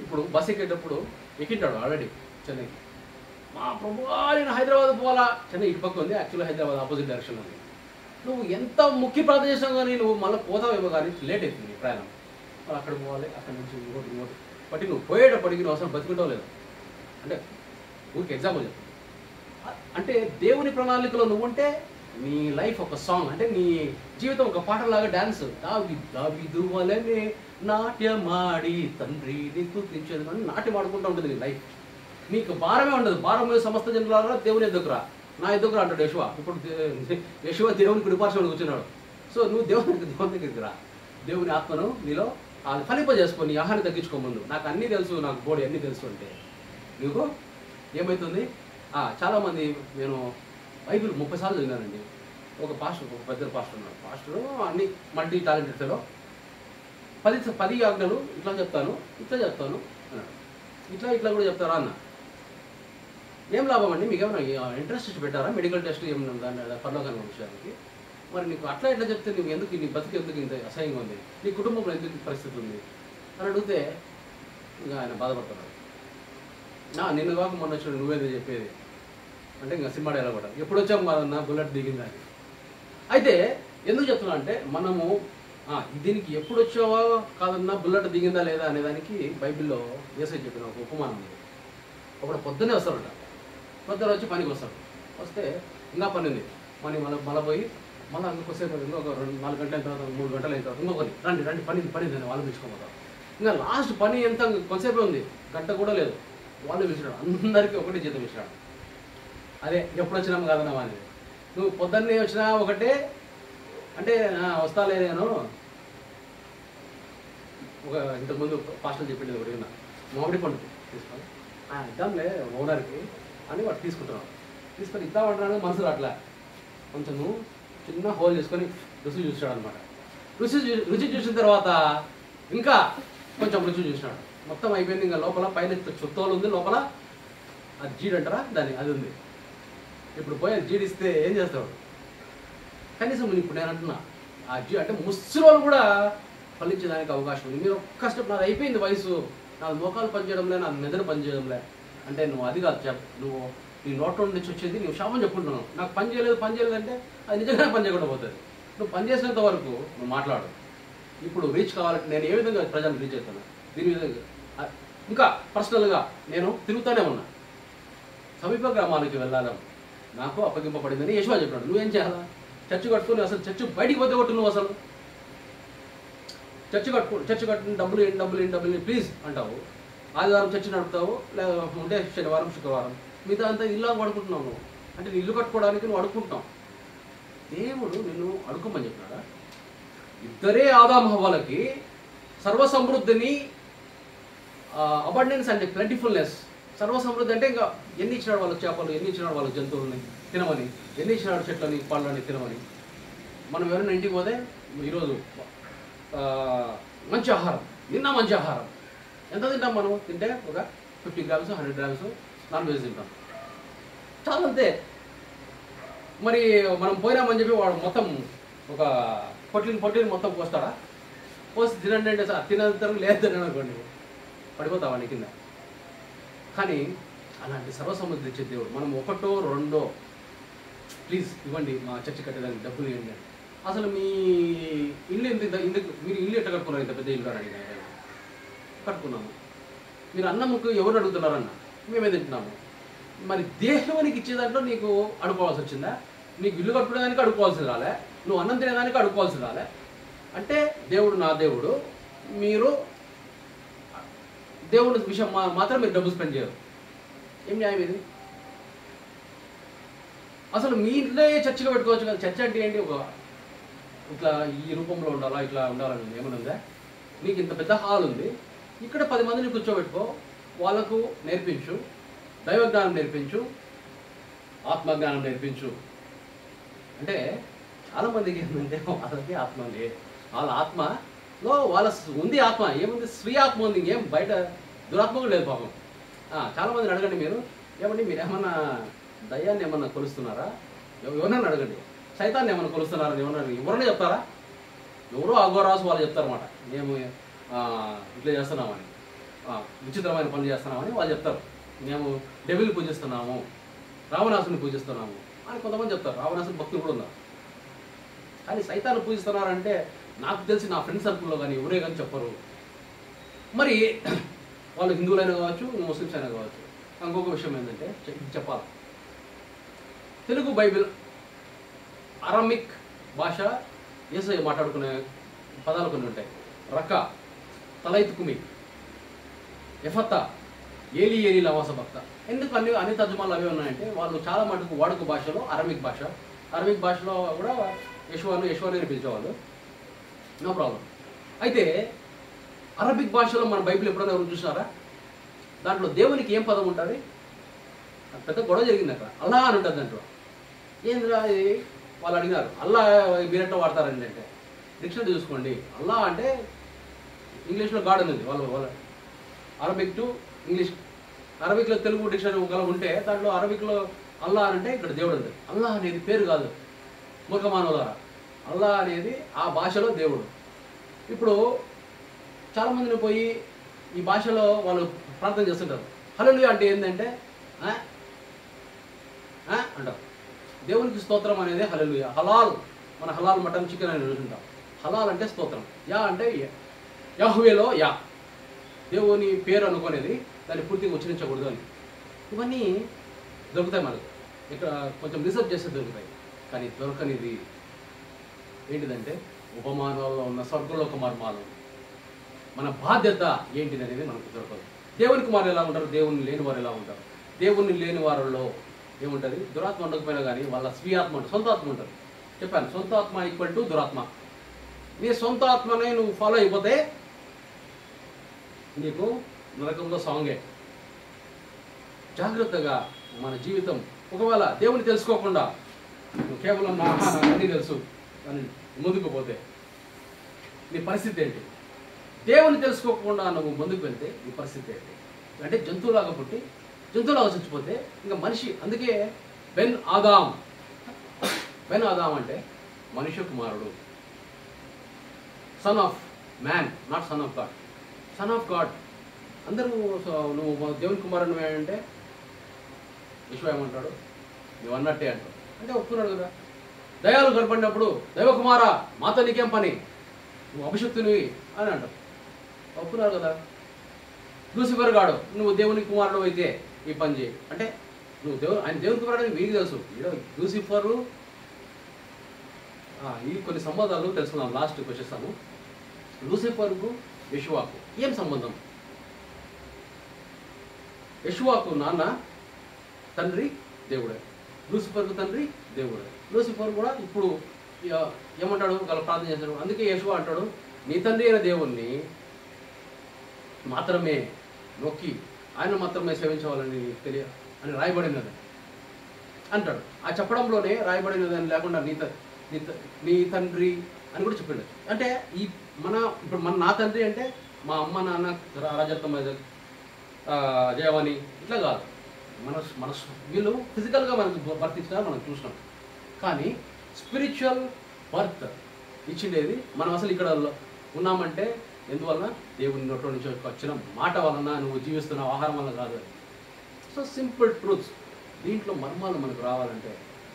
ఇప్పుడు బస్ ఎక్కేటప్పుడు ఎక్కింటాడు ఆల్రెడీ చెన్నైకి, మా ప్రభు నేను హైదరాబాద్ పోవాలా, చెన్నై ఇటు పక్క ఉంది, యాక్చువల్గా హైదరాబాద్ ఆపోజిట్ డైరెక్షన్ ఉంది. నువ్వు ఎంత ముఖ్య ప్రార్థన చేసినావు కానీ నువ్వు మళ్ళీ పోతావేమో కానీ లేట్ అవుతుంది ప్రయాణం. మళ్ళీ అక్కడ పోవాలి, అక్కడి నుంచి ఇంకోటి బట్టి నువ్వు పోయేటప్పటికి నువ్వు అసలు బతుకుంటావు లేదు. అంటే ఊరికి ఎగ్జాంపుల్ చెప్తాను. అంటే దేవుని ప్రణాళికలో నువ్వుంటే నీ లైఫ్ ఒక సాంగ్, అంటే నీ జీవితం ఒక పాటలాగా డ్యాన్స్. దావీదు వలనే నాట్యమాడి తండ్రి నీకు స్తుతించేది కానీ నాట్యం ఆడుకుంటూ ఉంటుంది నీ లైఫ్. నీకు భారమే ఉండదు. భారం మీద సమస్త జనులారా దేవుని ఎదుగురా, నా ఎదుగురా అంటాడు యెషువా. ఇప్పుడు యెషువా దేవుని కుడిపార్శ్వని కూర్చున్నాడు. సో నువ్వు దేవుని దగ్గరికి రా, దేవుని ఆత్మను నీలో అది ఫలింపజేసుకో, నీ ఆహారం తగ్గించుకో ముందు. నాకు అన్నీ తెలుసు, నాకు బోడి అన్నీ తెలుసు అంటే నీకు ఏమవుతుంది? చాలామంది నేను బైబిల్ 30 సార్లు చదివినానండి. ఒక పెద్ద పాస్టర్ ఉన్నాడు. పాస్టర్ అన్ని మల్టీ టాలెంటెడ్ ఫెలో. 10 ఆజ్ఞలు ఇట్లా చెప్తాను, ఇట్లా చెప్తాను అన్నాడు. ఇట్లా కూడా చెప్తారా అన్న. ఏం లాభం అండి, మీకు ఏమైనా ఇంట్రెస్ట్ పెట్టారా మెడికల్ టెస్ట్ ఏమన్నా దాన్ని పరలోకానికి విషయానికి? మరి నీకు అట్లా చెప్తే నువ్వు ఎందుకు, నీ బతుకు ఎందుకు ఇంత అసహ్యంగా ఉంది, నీ కుటుంబంలో ఎందుకు పరిస్థితి ఉంది అని అడిగితే ఇంకా ఆయన బాధపడుతున్నాడు. నిన్ను కాక మొన్న వచ్చాడు నువ్వేదో చెప్పేది అంటే ఇంకా సినిమా డైలాగ్ కూడా ఎప్పుడు వచ్చాము కాదన్నా బుల్లెట్ దిగిందని. అయితే ఎందుకు చెప్తున్నా అంటే మనము దీనికి ఎప్పుడు వచ్చావో కాదన్నా బుల్లెట్ దిగిందా లేదా అనేదానికి బైబిల్లో యేసయ్య చెప్పిన ఒక ఉపమానం ఉంది. ఒకడు పొద్దున్నే వస్తాడట, పొద్దున వచ్చి పనికి వస్తాడు. వస్తే ఇంకా పని ఉంది, మళ్ళీ పోయి మళ్ళీ ఇంకొకసేపు ఇంకొక 4 గంటల అయిన తర్వాత 3 గంటలు అయిన తర్వాత ఇంకొకటి రండి పని అని వాళ్ళు పిలుచుకోపోతారు. ఇంకా లాస్ట్ పని ఎంత కొంతసేపే ఉంది, గంట కూడా లేదు. వాళ్ళు పిలిచినాడు, అందరికీ ఒకటే జీతం ఇచ్చినాడు. అదే ఎప్పుడు వచ్చినాము కాదన్నా అని. నువ్వు పొద్దున్నే వచ్చినా ఒకటే అంటే వస్తాలే. నేను ఒక ఇంతకుముందు పాస్టల్ చెప్పింది ఒకటి విన్నా, మామిడి పండు తీసుకొని ఇద్దాంలే ఓనర్కి అని వాడు తీసుకొని ఇద్దామంటున్నాను, మనసు అట్లా కొంచెం చిన్న హోల్ చేసుకొని రుచి చూసాడు అనమాట. రుచి చూసిన తర్వాత ఇంకా కొంచెం రుచి చూసినాడు, మొత్తం అయిపోయింది. ఇంకా లోపల పైన చుట్టోలు ఉంది, లోపల అది జీడి అంటారా దాన్ని, అది ఉంది. ఇప్పుడు పోయి జీడిస్తే ఏం చేస్తాడు? కనీసం ఇప్పుడు నేను అంటున్నా ఆ అంటే ముసలోళ్ళు కూడా ఫలించడానికి అవకాశం ఉంది. మీరు ఒక్క స్టెప్, నాది అయిపోయింది వయసు, నాది మోకాలు పనిచేయడంలే, నాది మెదడు పనిచేయడంలే అంటే నువ్వు అది కాదు నువ్వు నీ నోట్లో నుంచి వచ్చేది నువ్వు శాపం చెప్పుకుంటున్నావు. నాకు పని చేయలేదు అంటే అది నిజంగానే పని చేయకుండా పోతుంది. నువ్వు పని చేసినంత వరకు నువ్వు మాట్లాడు. ఇప్పుడు రీచ్ కావాలంటే నేను ఏ విధంగా ప్రజలను రీచ్ అవుతాను, దీని విధంగా ఇంకా పర్సనల్గా నేను తిరుగుతూనే ఉన్నా. సమీప గ్రామానికి వెళ్ళాలి నాకు అప్పగింపబడిందని యెషువా చెప్పాడు. నువ్వేం చేయాలా? చర్చి కట్టుకుని అసలు చర్చి బయటికి పోతే కొట్టు. నువ్వు అసలు చర్చి కట్టుకుని డబ్బులు ఏంటి ప్లీజ్ అంటావు. ఆదివారం చర్చి నడుపుతావు, లేకుంటే శనివారం శుక్రవారం మిగతా అంతా ఇల్లు అడుకుంటున్నావు. నువ్వు అంటే నీ ఇల్లు కట్టుకోవడానికి నువ్వు అడుక్కుంటున్నావు. దేవుడు నిన్ను అడుకోమని చెప్పినాడా? ఇద్దరే ఆదాము హవ్వలకి సర్వసమృద్ధిని, అబండెన్స్ అంటే ప్లెంటిఫుల్నెస్. సర్వసమృద్ధి అంటే ఇంకా ఎన్ని ఇచ్చినాడు వాళ్ళకి చేపలు, ఎన్ని ఇచ్చినాడు వాళ్ళకి జంతువులని తినమని, ఎన్ని ఇచ్చినాడు చెట్లని పళ్ళని తినమని. మనం ఎవరైనా ఇంటికి పోతే ఈరోజు మంచి ఆహారం, నిన్న మంచి ఆహారం ఎంత తింటాం మనం? తింటే ఒక 50 గ్రామ్స్ 100 గ్రామ్స్ నాన్ వెజ్ తింటాం, చాలా అంతే. మరి మనం పోయినామని చెప్పి వాడు మొత్తం ఒక పొట్టిని మొత్తం పోస్తాడా? పోసి తినండి అంటే తినంతరం లేదని అనుకోండి, పడిపోతావాడి కింద. కానీ అలాంటి సర్వసమృద్ధి ఇచ్చే దేవుడు మనం ఒకటో రెండో ప్లీజ్ ఇవ్వండి, మా చర్చి కట్టేదానికి డబ్బులు ఇవ్వండి. అసలు మీ ఇల్లు ఎందుకు మీరు ఇల్లు ఎట్లా కట్టుకున్నారు, ఇంత పెద్ద ఇల్లు అని అడిగిన. కట్టుకున్నాము. మీరు అన్నముకు ఎవరు అడుగుతున్నారన్న, మేమే తింటున్నాము. మరి దేవునికి ఇచ్చే దాంట్లో నీకు అడుకోవాల్సి వచ్చిందా? నీకు ఇల్లు కట్టుకునేదానికి అడుకోవాల్సింది రాలే, నువ్వు అన్నం తినేదానికి అడుకోవాల్సింది రాలే. అంటే దేవుడు నా దేవుడు, మీరు దేవుడి విషయం మాత్రం మీరు డబ్బు స్పెండ్ చేయరు. ఏం న్యాయం ఇది? అసలు మీ ఇంట్లో చర్చిలో పెట్టుకోవచ్చు కదా. చర్చ అంటే ఏంటి? ఒక ఇట్లా ఈ రూపంలో ఉండాలా, ఇట్లా ఉండాలని ఏమైనా ఉందా? నీకు ఇంత పెద్ద హాల్ ఉంది, ఇక్కడ 10 మందిని కూర్చోబెట్టుకో, వాళ్ళకు నేర్పించు, దైవజ్ఞానం నేర్పించు, ఆత్మజ్ఞానం నేర్పించు. అంటే చాలామందికి ఏంటంటే వాళ్ళకి ఆత్మ లేదు, వాళ్ళ ఆత్మలో వాళ్ళ ఉంది ఆత్మ, ఏముంది? స్త్రీ ఆత్మ ఉంది, ఇంకేం బయట దురాత్మ కూడా లేదు పాపం. చాలామందిని అడగండి మీరు, ఏమండి మీరు ఏమన్నా దయ్యాన్ని ఏమన్నా కొలుస్తున్నారా? ఎవరన్నా అడగండి, సైతాన్ని ఏమన్నా కొలుస్తున్నారా ఎవరన్నా చెప్తారా? ఎవరో అఘోరాసు వాళ్ళు చెప్తారన్నమాట, మేము ఇట్లా చేస్తున్నామని, విచిత్రమైన పనులు చేస్తున్నామని వాళ్ళు చెప్తారు. మేము డెవిల్ని పూజిస్తున్నాము, రావణాసుని పూజిస్తున్నాము అని కొంతమంది చెప్తారు. రావణాసుని భక్తులు కూడా ఉన్నారు. కానీ సైతాన్ని పూజిస్తున్నారంటే నాకు తెలిసి నా ఫ్రెండ్ సర్కిల్లో కానీ ఎవరే కానీ చెప్పరు. మరి వాళ్ళు హిందువులైనా కావచ్చు, ముస్లిమ్స్ అయినా కావచ్చు. ఇంకొక విషయం ఏంటంటే చెప్పాలి, తెలుగు బైబిల్ అరమిక్ భాష యేసయ్య మాట్లాడుకునే పదాలు కొన్ని ఉంటాయి. రక, తలైతు కుమి, ఎఫత, ఏలి ఏలి లవాస భక్త. ఎందుకు అన్ని తర్జుమాలు అవే ఉన్నాయంటే వాళ్ళు చాలా మటుకు వాడుక భాషలో అరమిక్ భాషలో కూడా యశ్వాని పిలిచేవాళ్ళు, నో ప్రాబ్లం. అయితే అరబిక్ భాషలో మన బైబిల్ ఎప్పుడైనా ఎవరు చూసారా? దాంట్లో దేవునికి ఏం పదం ఉంటుంది? పెద్ద గొడవ జరిగింది అక్కడ. అల్లా అని ఉంటుంది దాంట్లో. ఏంద్రా ఇది? వాళ్ళు అడిగినారు, అల్లా మీరెట్లా వాడతారండి అంటే డిక్షనరీ చూసుకోండి. అల్లా అంటే ఇంగ్లీష్లో గాడ్ ఉంది, వాళ్ళ అరబిక్ టు ఇంగ్లీష్. అరబిక్లో తెలుగు డిక్షనరీ ఒకలా ఉంటే దాంట్లో అరబిక్లో అల్లా అంటే ఇక్కడ దేవుడు ఉంది. అల్లా అనేది పేరు కాదు మూర్ఖమానవులారా, అల్లా అనేది ఆ భాషలో దేవుడు. ఇప్పుడు చాలామందిని పోయి ఈ భాషలో వాళ్ళు ప్రార్థన చేస్తుంటారు. హల్లెలూయా అంటే ఏంటంటే అంటారు. దేవునికి స్తోత్రం అనేది హల్లెలూయా. హలాల్, మన హలాల్ మటన్ చికెన్ అని చూసుకుంటాం. హలాల్ అంటే స్తోత్రం. యా అంటే యాహ్వేలో యా, దేవుని పేరు అనుకునేది దాన్ని పూర్తిగా ఉచ్చరించకూడదు అని. ఇవన్నీ దొరుకుతాయి మనకు, ఇక్కడ కొంచెం రీసెర్చ్ చేస్తే దొరుకుతాయి. కానీ దొరకనిది ఏంటిదంటే ఉపమానాల్లో ఉన్న స్వర్గలోక మర్మాలు. మన బాధ్యత ఏంటిది అనేది మనకు దొరకదు. దేవుని కుమారులు ఎలా ఉంటారు, దేవుని లేని వారు ఎలా ఉంటారు? దేవుని లేని వారిలో ఏముంటుంది? దురాత్మ ఉండకపోయినా కానీ వాళ్ళ స్వీయ ఆత్మ ఉంటుంది, సొంత ఆత్మ ఉంటుంది. చెప్పాను, సొంత ఆత్మ ఈక్వల్ టు దురాత్మ. నీ సొంత ఆత్మనే నువ్వు ఫాలో అయిపోతే నీకు నరకంలో సాంగే. జాగ్రత్తగా మన జీవితం, ఒకవేళ దేవుని తెలుసుకోకుండా నువ్వు కేవలం నాకు అన్నీ తెలుసు అని ముందుకు పోతే నీ పరిస్థితి ఏంటి? దేవుని తెలుసుకోకుండా నువ్వు ముందుకు వెళ్తే నీ పరిస్థితి ఏంటి? అంటే జంతువులాగా పుట్టి జంతువులాగా చచ్చిపోతే ఇంకా మనిషి. అందుకే బెన్ ఆదాం అంటే మనుష్య కుమారుడు, son of man, not sun of God. Sun of God. అందరూ నువ్వు దేవుని కుమారుడు అంటే విశ్వ ఏమంటాడు? నువ్వు అన్నట్టే అంటాడు. అంటే ఒప్పుకున్నాడు కదా. దయాలు కనపడినప్పుడు దైవ కుమారా మాతో నీకేం పని, నువ్వు అభిషక్తునివి అని అంటావు. ఒప్పుకున్నారు కదా. లూసిఫర్ గాడు నువ్వు దేవుని కుమారుడు అయితే ఈ పని చేయి అంటే నువ్వు ఆయన దేవుని కుమారుడు అని మీకు తెలుసు. లూసిఫరు ఈ కొన్ని సంబంధాలు తెలుసుకుందాం, లాస్ట్కి వచ్చేస్తాము. లూసిఫర్కు యెషువాకు ఏం సంబంధం? యెషువాకు నాన్న తండ్రి దేవుడే, లూసిఫర్కు తండ్రి దేవుడే. లూసిఫర్ కూడా ఇప్పుడు ఏమంటాడు? వాళ్ళు ప్రార్థన చేస్తాడు. అందుకే యెషువా అంటాడు, నీ తండ్రి అయిన దేవుణ్ణి మాత్రమే నొక్కి ఆయన మాత్రమే సేవించవాలని తెలియ అని రాయబడినది అంటాడు. ఆ చెప్పడంలోనే రాయబడినదని లేకుండా నీ తండ్రి అని కూడా చెప్పిండదు. అంటే ఇప్పుడు నా తండ్రి అంటే మా అమ్మ నాన్న రాజత్వం జయవాణి ఇట్లా కాదు. మన వీళ్ళు ఫిజికల్గా మనకు బర్త్ ఇచ్చినా మనం చూసినాం. కానీ స్పిరిచువల్ బర్త్ ఇచ్చిండేది మనం అసలు ఇక్కడ ఉన్నామంటే ఎందువలన? దేవుని నోట్లో నుంచి వచ్చిన మాట వలన, నువ్వు జీవిస్తున్న ఆహారం వలన కాదు. So simple truths. దీంట్లో మర్మాలు మనకు రావాలంటే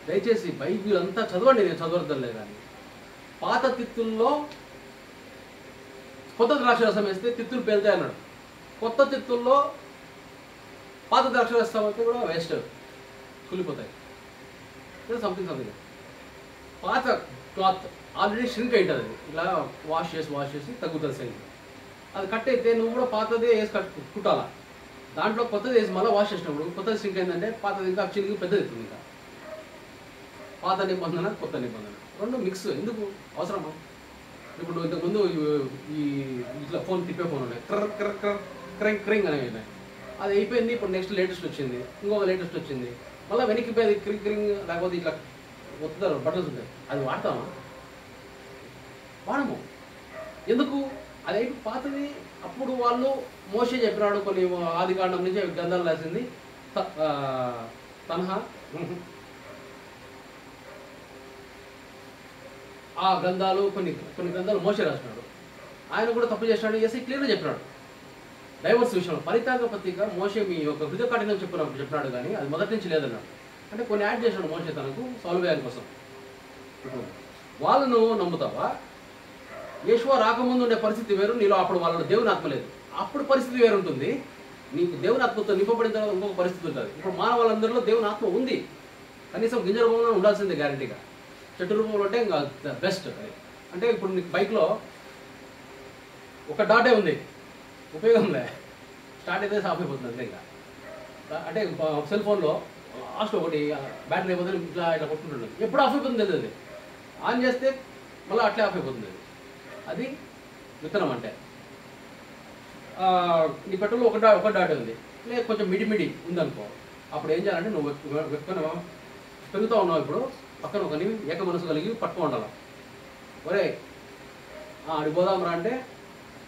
దయచేసి బైబిల్ అంతా చదవండి, నేను చదవద్దంలే. కానీ పాత తిత్తుల్లో కొత్త ద్రాక్షరసం వేస్తే తిత్తులు పేలుతాయి అన్నాడు. కొత్త తిత్తుల్లో పాత ద్రాక్షరసం అయితే కూడా వేస్ట్, కూలిపోతాయి. సంథింగ్ పాత క్లాత్ ఆల్రెడీ ష్రింక్ అవుతుంది, అది ఇలా వాష్ చేసి తగ్గుతుంది సైజు. అది కట్ అయితే నువ్వు కూడా పాతదే వేసి కుట్టాలా. దాంట్లో కొత్తది వేసి మళ్ళీ వాష్ చేసినప్పుడు కొత్తది సింక్ అయిందంటే పాతది ఇంకా చిరిగి పెద్దది అవుతుంది. ఇంకా పాత నిబంధన కొత్త నిబంధన రెండు మిక్స్ ఎందుకు అవసరమా? ఇప్పుడు ఇంతకుముందు ఈ ఇట్లా ఫోన్ తిప్పే ఫోన్ ఉన్నాయి, క్రింగ్ క్రింగ్ అనేవి, అది అయిపోయింది. ఇప్పుడు నెక్స్ట్ లేటెస్ట్ వచ్చింది, ఇంకొక లేటెస్ట్ వచ్చింది, మళ్ళీ వెనక్కి పోయి క్రింగ్ క్రింగ్ లేకపోతే ఇట్లా వస్తారు బటన్స్ ఉంటాయి. అది వాడతామా? వాడము. ఎందుకు? అది అయిపోయి పాతది. అప్పుడు వాళ్ళు మోషే చెప్పినాడు కొన్ని ఆది కాండం నుంచి గ్రంథాలు రాసింది. తనహా ఆ గ్రంథాలు కొన్ని గ్రంథాలు మోషే రాసినాడు. ఆయన కూడా తప్పు చేసినాడు. ఎస్ఐ క్లియర్గా చెప్పినాడు డైవర్స్ విషయంలో. పరిత్యాగ పత్రిక మోషే మీ యొక్క హృదయ కఠినం చెప్పినాడు కానీ అది మొదటి నుంచి లేదన్నాడు. అంటే కొన్ని యాడ్ చేసినాడు మోషే తనకు సౌలభ్యాల కోసం. వాళ్ళను నమ్ముతావా? యేషువ రాకముందు ఉండే పరిస్థితి వేరు, నీలో అప్పుడు వాళ్ళలో దేవుని ఆత్మ లేదు. అప్పుడు పరిస్థితి వేరు ఉంటుంది. నీకు దేవుని ఆత్మతో నింపబడిన తర్వాత ఇంకొక పరిస్థితి ఉంటుంది. ఇప్పుడు మానవాళ్ళందరిలో దేవుని ఆత్మ ఉంది, కనీసం గింజ రూపంలో ఉండాల్సిందే గ్యారంటీగా. చెట్టు రూపంలో అంటే ఇంకా బెస్ట్. అది అంటే ఇప్పుడు నీకు బైక్లో ఒక డాటే ఉంది, ఉపయోగంలే, స్టార్ట్ అయితే ఆఫ్ అయిపోతుంది అంతే. ఇంకా అంటే సెల్ ఫోన్లో లాస్ట్ ఒకటి బ్యాటరీ అయిపోతుంది, ఇట్లా ఇట్లా కొట్టుకుంటుంది, ఎప్పుడు ఆఫ్ అయిపోతుంది అది. ఆన్ చేస్తే మళ్ళీ అట్లే ఆఫ్ అయిపోతుంది. అది విత్తనం అంటే. నీ పెట్రోల్ ఒక డాట్ ఉంది, లేదు కొంచెం మిడి ఉందనుకో, అప్పుడు ఏం చేయాలంటే నువ్వు పెరుగుతూ ఉన్నావు, ఇప్పుడు పక్కన ఒకని ఏక మనసు కలిగి పట్టుకో ఉండాలి. ఒరే ఆడి పోదాంరా అంటే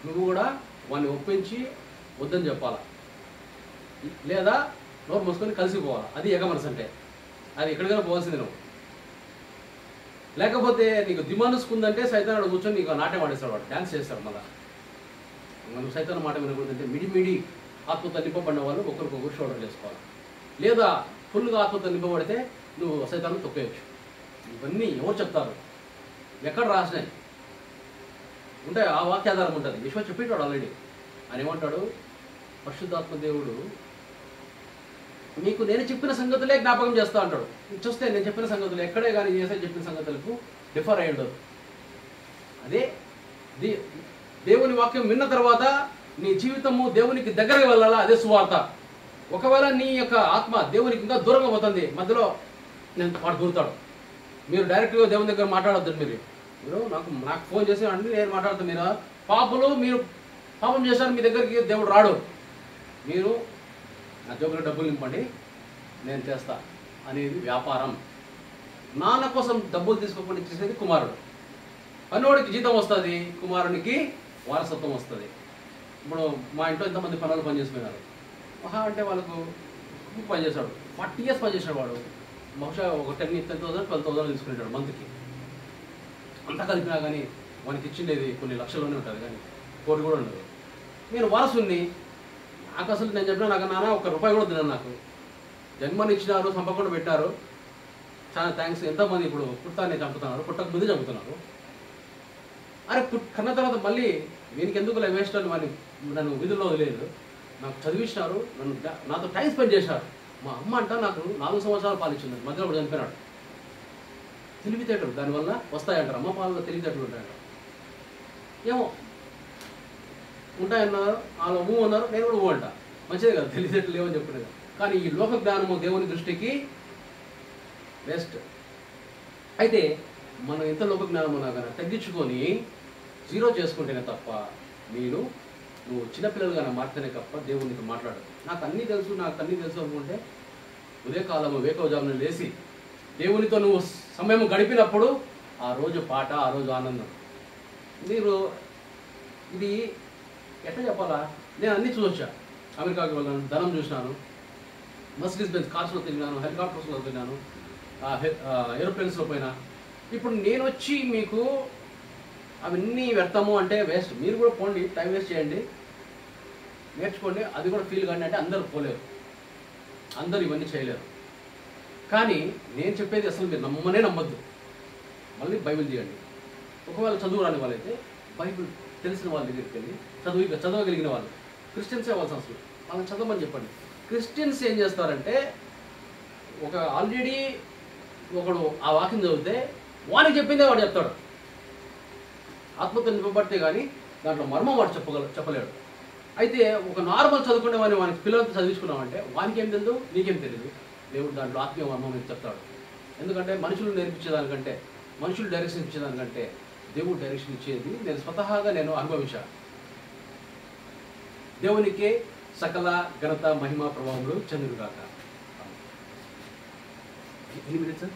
నువ్వు కూడా వాడిని ఒప్పించి వద్దని చెప్పాలా, లేదా నోరు మూసుకొని కలిసిపోవాలి. అది ఏక మనసు అంటే. అది ఎక్కడికైనా పోవాల్సింది నువ్వు. లేకపోతే నీకు దిమానుసుకుందంటే సైతాన్ కూర్చొని నీకు నాట్యం ఆడేస్తాడు, వాడు డ్యాన్స్ చేస్తాడు. మళ్ళీ మనం సైతాన్ మాట వినకూడదంటే మిడి ఆత్మతో నింపబడిన వాళ్ళు ఒకరికొకరు షోల్డర్ చేసుకోవాలి. లేదా ఫుల్గా ఆత్మతో నింపబడితే నువ్వు సైతాన్ని తొక్కేయచ్చు. ఇవన్నీ ఎవరు చెప్తారు? ఎక్కడ రాసినాయి ఉంటాయి, ఆ వాక్యాధారం ఉంటుంది. విశ్వ చెప్పేటాడు ఆల్రెడీ. ఆయన ఏమంటాడు? పరిశుద్ధాత్మ దేవుడు మీకు నేను చెప్పిన సంగతులే జ్ఞాపకం చేస్తా అంటాడు. చూస్తే నేను చెప్పిన సంగతులు ఎక్కడే కానీ చేసే చెప్పిన సంగతులకు డిఫర్ అయి ఉండదు. అదే దేవుని వాక్యం విన్న తర్వాత నీ జీవితము దేవునికి దగ్గరగా వెళ్ళాలా, అదే సువార్త. ఒకవేళ నీ యొక్క ఆత్మ దేవునికి ఇంకా దూరంగా పోతుంది, మధ్యలో నేను వాడు దూరుతాడు. మీరు డైరెక్ట్గా దేవుని దగ్గర మాట్లాడొద్దు. మీరు నాకు ఫోన్ చేసి అంటే నేను మాట్లాడుతాను. మీరు పాపలు, మీరు పాపం చేశారు, మీ దగ్గరికి దేవుడు రాడు. మీరు నా జోబులో డబ్బులు నింపండి, నేను చేస్తా అనేది వ్యాపారం. నాన్న కోసం డబ్బులు తీసుకోకుండా చేసేది కుమారుడు. పనివాడికి జీతం వస్తుంది, కుమారునికి వారసత్వం వస్తుంది. ఇప్పుడు మా ఇంట్లో ఎంతమంది పనులు పనిచేసిపోయినారు. మహా అంటే వాళ్ళకు పనిచేశాడు, 40 years పనిచేసాడు వాడు. బహుశా ఒక 10,000 12,000 తీసుకుంటాడు మంత్కి. అంతా కలిపినా కానీ వానికి ఇచ్చిండేది కొన్ని లక్షల్లోనే ఉంటుంది, కానీ కోటి కూడా ఉండదు. నేను వారసుని. నాకు అసలు నేను చెప్పినా నాకు నాన్న ₹1 కూడా తిన్నాను. నాకు జన్మని ఇచ్చినారు, సంపకుండా పెట్టారు, చాలా థ్యాంక్స్. ఎంతోమంది ఇప్పుడు పుట్టాన్ని చంపుతున్నారు, పుట్టక ముందే చంపుతున్నారు. అరే కన్న తర్వాత మళ్ళీ వీనికి ఎందుకు వేస్ట్ అని వాడిని నన్ను విధుల్లో వదిలేదు. నాకు చదివించినారు, నాతో టైం స్పెండ్ చేశారు. మా అమ్మ అంట నాకు 4 సంవత్సరాలు పాలిచ్చింది, మధ్యలో కూడా చనిపోయినాడు. తెలివితేటలు దానివల్ల వస్తాయంటారు, అమ్మ పాలలో తెలివితేటలు ఉంటాయంటారు. ఏమో ఉంటాయన్నారు, వాళ్ళు ఊ అన్నారు, నేను కూడా ఊ అంట. మంచిదే కదా, తెలివితేటలు లేవని చెప్పలేదు. కానీ ఈ లోక జ్ఞానము దేవుని దృష్టికి బెస్ట్. అయితే మనం ఎంత లోక జ్ఞానం ఉన్నా కానీ తగ్గించుకొని 0 చేసుకుంటేనే తప్ప నువ్వు చిన్నపిల్లలుగా మారితేనే తప్ప దేవునితో మాట్లాడదు. నాకు అన్నీ తెలుసు అనుకుంటే ఉదయకాలము వేకోజామున లేచి దేవునితో నువ్వు సమయం గడిపినప్పుడు ఆ రోజు పాట, ఆ రోజు ఆనందం. మీరు ఇది ఎట్లా చెప్పాలా? నేను అన్నీ చూసొచ్చా. అమెరికాకి వెళ్ళాను, ధనం చూసినాను, మర్సిడీస్ బెంజ్ కార్స్లో తిరిగినాను, హెలికాప్టర్స్లో తిరిగినాను, ఏరోప్లేన్స్లో పోయినా. ఇప్పుడు నేను వచ్చి మీకు అవన్నీ వ్యర్థము అంటే వేస్ట్. మీరు కూడా పోండి, టైం వేస్ట్ చేయండి, నేర్చుకోండి, అది కూడా ఫీల్ కానీ. అంటే అందరూ పోలేరు, అందరూ ఇవన్నీ చేయలేరు. కానీ నేను చెప్పేది అసలు మీరు నమ్మనే నమ్మద్దు. మళ్ళీ బైబిల్ తీయండి. ఒకవేళ చదువు రాని వాళ్ళైతే బైబిల్ తెలిసిన వాళ్ళ దగ్గరికి వెళ్ళి చదవగలిగిన వాళ్ళు, క్రిస్టియన్సే అవ్వాల్సిన అవసరం, వాళ్ళని చదవమని చెప్పండి. క్రిస్టియన్స్ ఏం చేస్తారంటే ఒక ఆల్రెడీ ఒకడు ఆ వాక్యం చదివితే వానికి చెప్పిందే వాడు చెప్తాడు. ఆత్మతో నింపబడితే కానీ దాంట్లో మర్మం వాడు చెప్పలేడు. అయితే ఒక నార్మల్ చదువుకునే వానికి పిల్లలతో చదివించుకున్నామంటే వానికి ఏం తెలియదు, నీకేం తెలియదు. దేవుడు దాంట్లో ఆత్మీయ మర్మం అని చెప్తాడు. ఎందుకంటే మనుషులు నేర్పించేదానికంటే, మనుషులు డైరెక్షన్ ఇచ్చేదానికంటే దేవుడు డైరెక్షన్ ఇచ్చేది నేను స్వతహాగా అనుభవించాను. దేవునికే సకల ఘనత మహిమ ప్రభావములు చెందుగాక. ఎన్ని మినిట్స్?